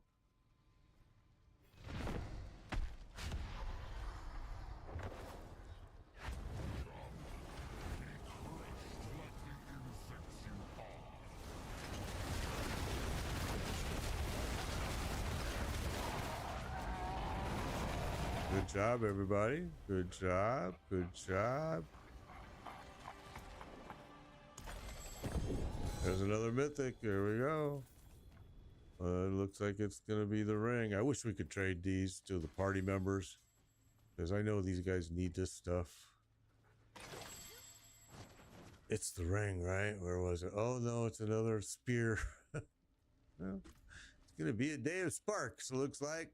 Good job, everybody. Good job. There's another mythic. There we go. It looks like it's going to be the ring. I wish we could trade these to the party members, because I know these guys need this stuff. It's the ring, right? Where was it? Oh, no, it's another spear. Well, it's going to be a day of sparks, it looks like.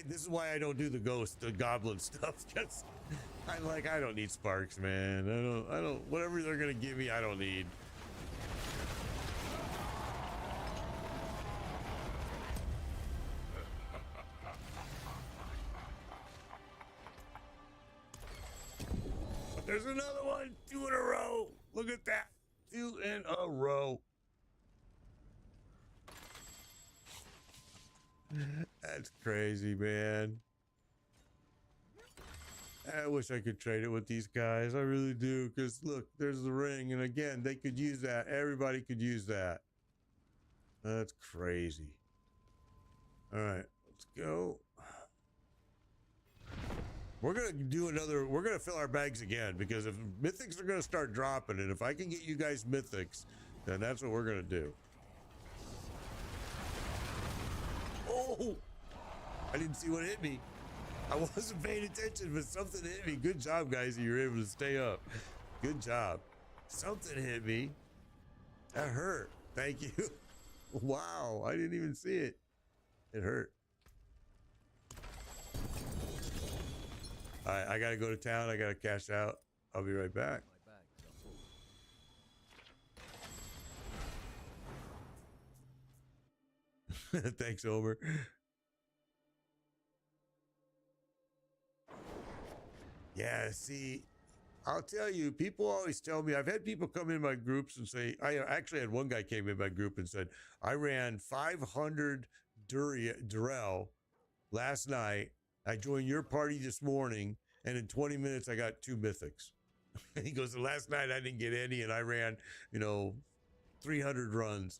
This is why I don't do the goblin stuff, because I don't need sparks, man. I don't, whatever they're going to give me, I don't need. But there's another one, 2 in a row. Look at that, 2 in a row. That's crazy, man. I wish I could trade it with these guys. I really do. Because look, there's the ring. And again, they could use that. Everybody could use that. That's crazy. All right, let's go. We're going to do another. We're going to fill our bags again. Because if mythics are going to start dropping, and if I can get you guys mythics, then that's what we're going to do. Oh! I didn't see what hit me. I wasn't paying attention, but something hit me. Good job, guys. You were able to stay up. Good job. Something hit me. That hurt. Thank you. Wow. I didn't even see it. It hurt. All right. I got to go to town. I got to cash out. I'll be right back. My bags are full. Thanks, Homer. Yeah, see, I'll tell you, people always tell me, I've had people come in my groups and say, I actually had one guy came in my group and said, I ran 500 Durell last night. I joined your party this morning, and in 20 minutes, I got 2 mythics. He goes, last night I didn't get any, and I ran, 300 runs.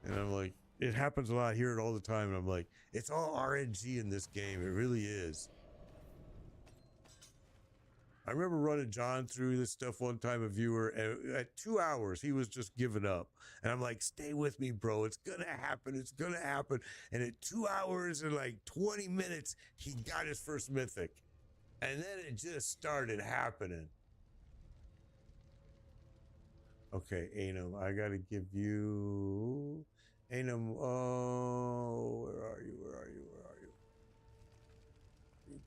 And I'm like, it happens a lot. I hear it all the time. And I'm like, it's all RNG in this game. It really is. I remember running John through this stuff one time, a viewer, and at 2 hours, he was just giving up. And I'm like, stay with me, bro. It's going to happen. It's going to happen. And at 2 hours and like 20 minutes, he got his first mythic. And then it just started happening. Okay, Anum, I got to give you... Anum, oh, where are you? Where are you? Where are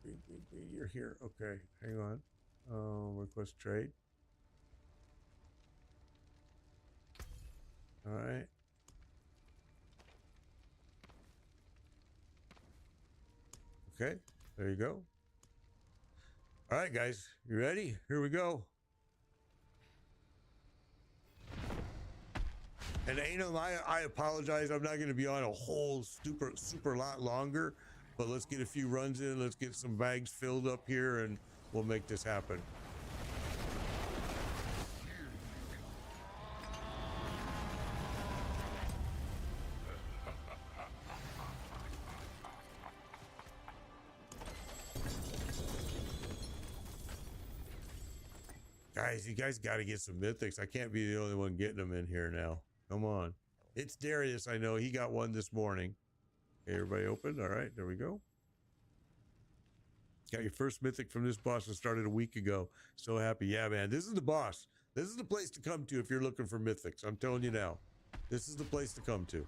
you? You're here. Okay, hang on. Request trade. All right. Okay, there you go. All right, guys, you ready? Here we go. And Anum, I apologize. I'm not going to be on a whole super lot longer, but let's get a few runs in. Let's get some bags filled up here, and we'll make this happen. Guys, you guys got to get some mythics. I can't be the only one getting them in here now. Come on. It's Darius, I know. He got one this morning. Okay, everybody open? All right, there we go. Got your first mythic from this boss that started a week ago. So happy. Yeah, man. This is the boss. This is the place to come to if you're looking for mythics. I'm telling you now. This is the place to come to.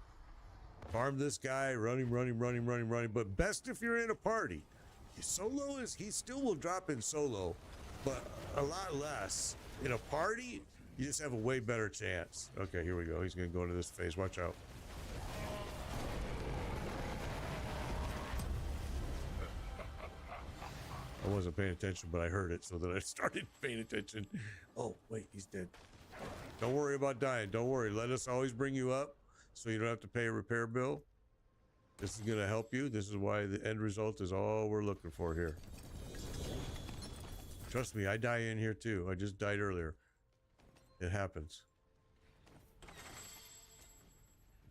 Farm this guy. Run him. But best if you're in a party. Solo is... He still will drop in solo, but a lot less. In a party, you just have a way better chance. Okay, here we go. He's going to go into this phase. Watch out. I wasn't paying attention, but I heard it, so that I started paying attention. Oh, wait, he's dead. Don't worry about dying. Don't worry. Let us always bring you up so you don't have to pay a repair bill. This is going to help you. This is why the end result is all we're looking for here. Trust me, I die in here too. I just died earlier. It happens.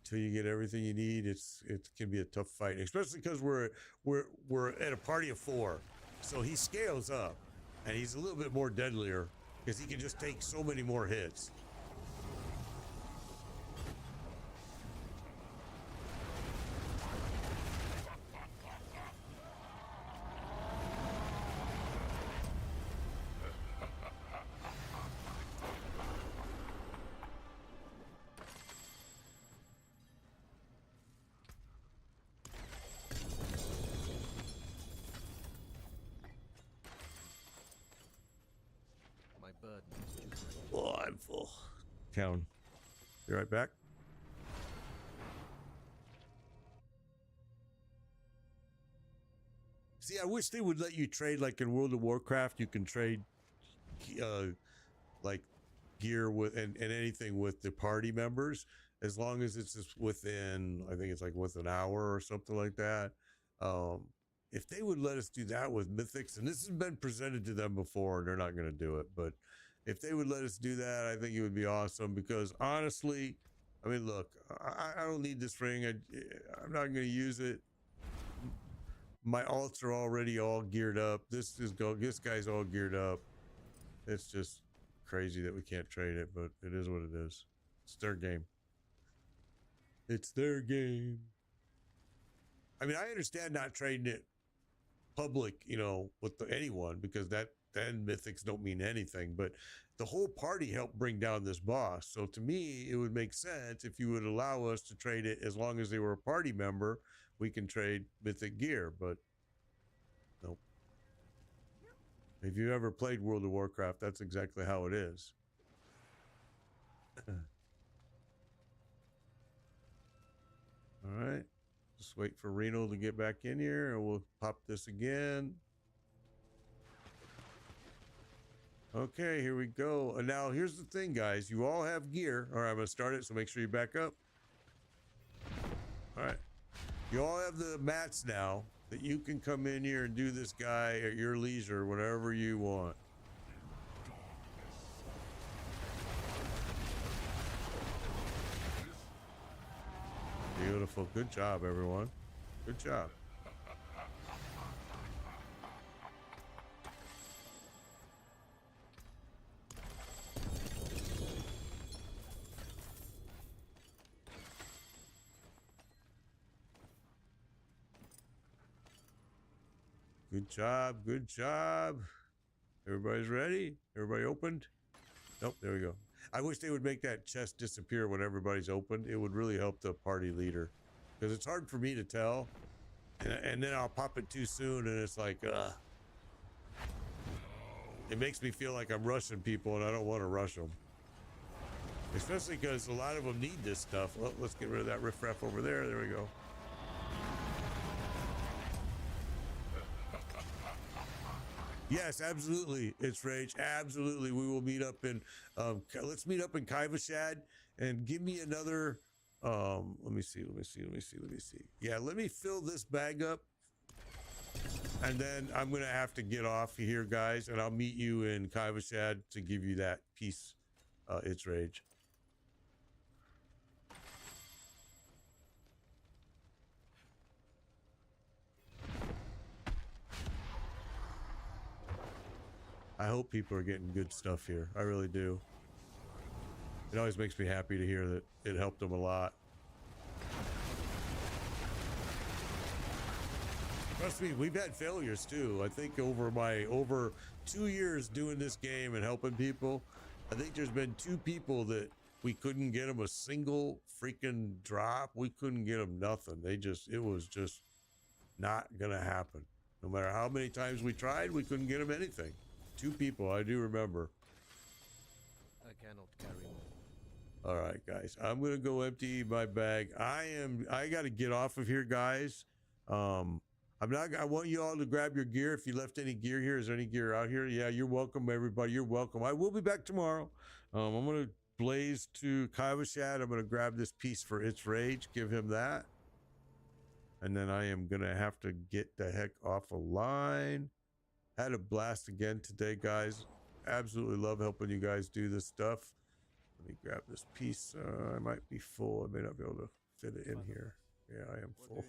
Until you get everything you need, it can be a tough fight, especially because we're at a party of 4. So he scales up, and he's a little bit more deadlier because he can just take so many more hits. Oh, I'm full. Town. Be right back. See, I wish they would let you trade like in World of Warcraft. You can trade like gear with and anything with the party members. as long as it's just within, I think it's like within an hour or something like that. If they would let us do that with mythics, and this has been presented to them before, and they're not going to do it, but if they would let us do that, I think it would be awesome. Because honestly, I mean, look, I don't need this ring. I'm not going to use it. My alts are already all geared up. This guy's all geared up. It's just crazy that we can't trade it, but it is what it is. It's their game. It's their game. I mean, I understand not trading it public, you know, with anyone, because then mythics don't mean anything, but the whole party helped bring down this boss. So to me, it would make sense if you would allow us to trade it. As long as they were a party member, we can trade mythic gear, but nope. If you ever played World of Warcraft, that's exactly how it is. All right, just wait for Reno to get back in here, and we'll pop this again. Okay, here we go. And now here's the thing, guys. You all have gear. All right, I'm gonna start it, so make sure you back up. All right, you all have the mats now that you can come in here and do this guy at your leisure, whenever you want. Beautiful. Good job, everyone. Good job. Good job. Good job. Everybody's ready? Everybody opened? Nope, there we go. I wish they would make that chest disappear when everybody's opened. It would really help the party leader, because it's hard for me to tell, and then I'll pop it too soon, and it's like, it makes me feel like I'm rushing people, and I don't want to rush them, especially because a lot of them need this stuff. Well, let's get rid of that riffraff over there. There we go. Yes, absolutely. It's Rage. Absolutely. We will meet up in, let's meet up in Kaivashad, and give me another, let me see. Yeah, let me fill this bag up, and then I'm going to have to get off here, guys, and I'll meet you in Kaivashad to give you that piece. It's Rage. I hope people are getting good stuff here. I really do. It always makes me happy to hear that it helped them a lot. Trust me, we've had failures too. I think over 2 years doing this game and helping people, I think there's been 2 people that we couldn't get them a single freaking drop. We couldn't get them nothing. It was just not gonna happen. No matter how many times we tried, we couldn't get them anything. 2 people, I do remember. I cannot carry more. All right, guys, I'm gonna go empty my bag. I got to get off of here, guys. I want you all to grab your gear. If you left any gear here, is there any gear out here? Yeah, you're welcome, everybody. You're welcome. I will be back tomorrow. I'm gonna blaze to Kaivashad. I'm gonna grab this piece for It's Rage, give him that, and then I am gonna have to get the heck off a line. Had a blast again today, guys. Absolutely love helping you guys do this stuff. Let me grab this piece. I might be full. I may not be able to fit it in here. Yeah, I am full.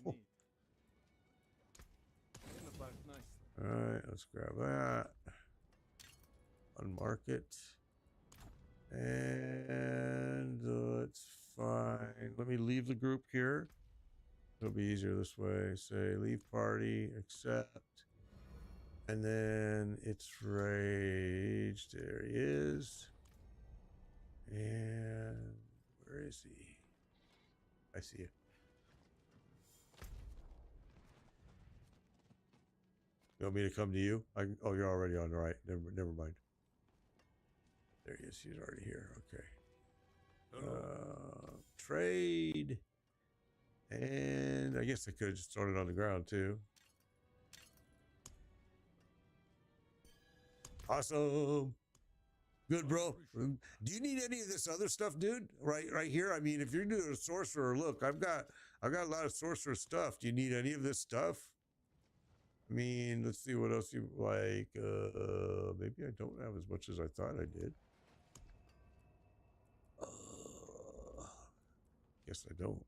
All right, let's grab that. Unmark it. And let's find. Let me leave the group here. It'll be easier this way. Say leave party, accept. And then It's Rage. There he is. And where is he? I see you. You want me to come to you? Oh, you're already on the right. Never mind. There he is. He's already here. Okay. Trade. And I guess I could have just thrown it on the ground too. Awesome. Good, bro. Do you need any of this other stuff, dude? Right here. I mean, if you're doing a sorcerer, look, I've got a lot of sorcerer stuff. Do you need any of this stuff? I mean, let's see what else you like. Maybe I don't have as much as I thought I did. Guess I don't.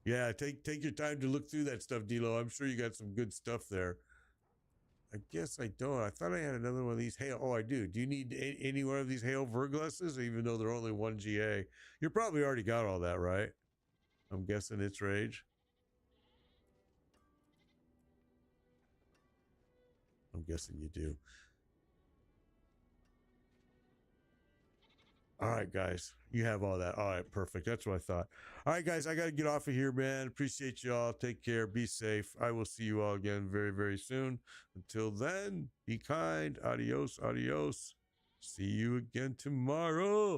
Yeah, take your time to look through that stuff, Dilo. I'm sure you got some good stuff there. I guess I don't. I thought I had another one of these hail. Oh, I do. Do you need any one of these hail Verglasses, even though they're only 1 GA? You probably already got all that, right? I'm guessing it's rage. I'm guessing you do. All right, guys. You have all that. All right, perfect. That's what I thought. All right, guys. I got to get off of here, man. Appreciate you all. Take care. Be safe. I will see you all again very, very soon. Until then, be kind. Adios, adios. See you again tomorrow.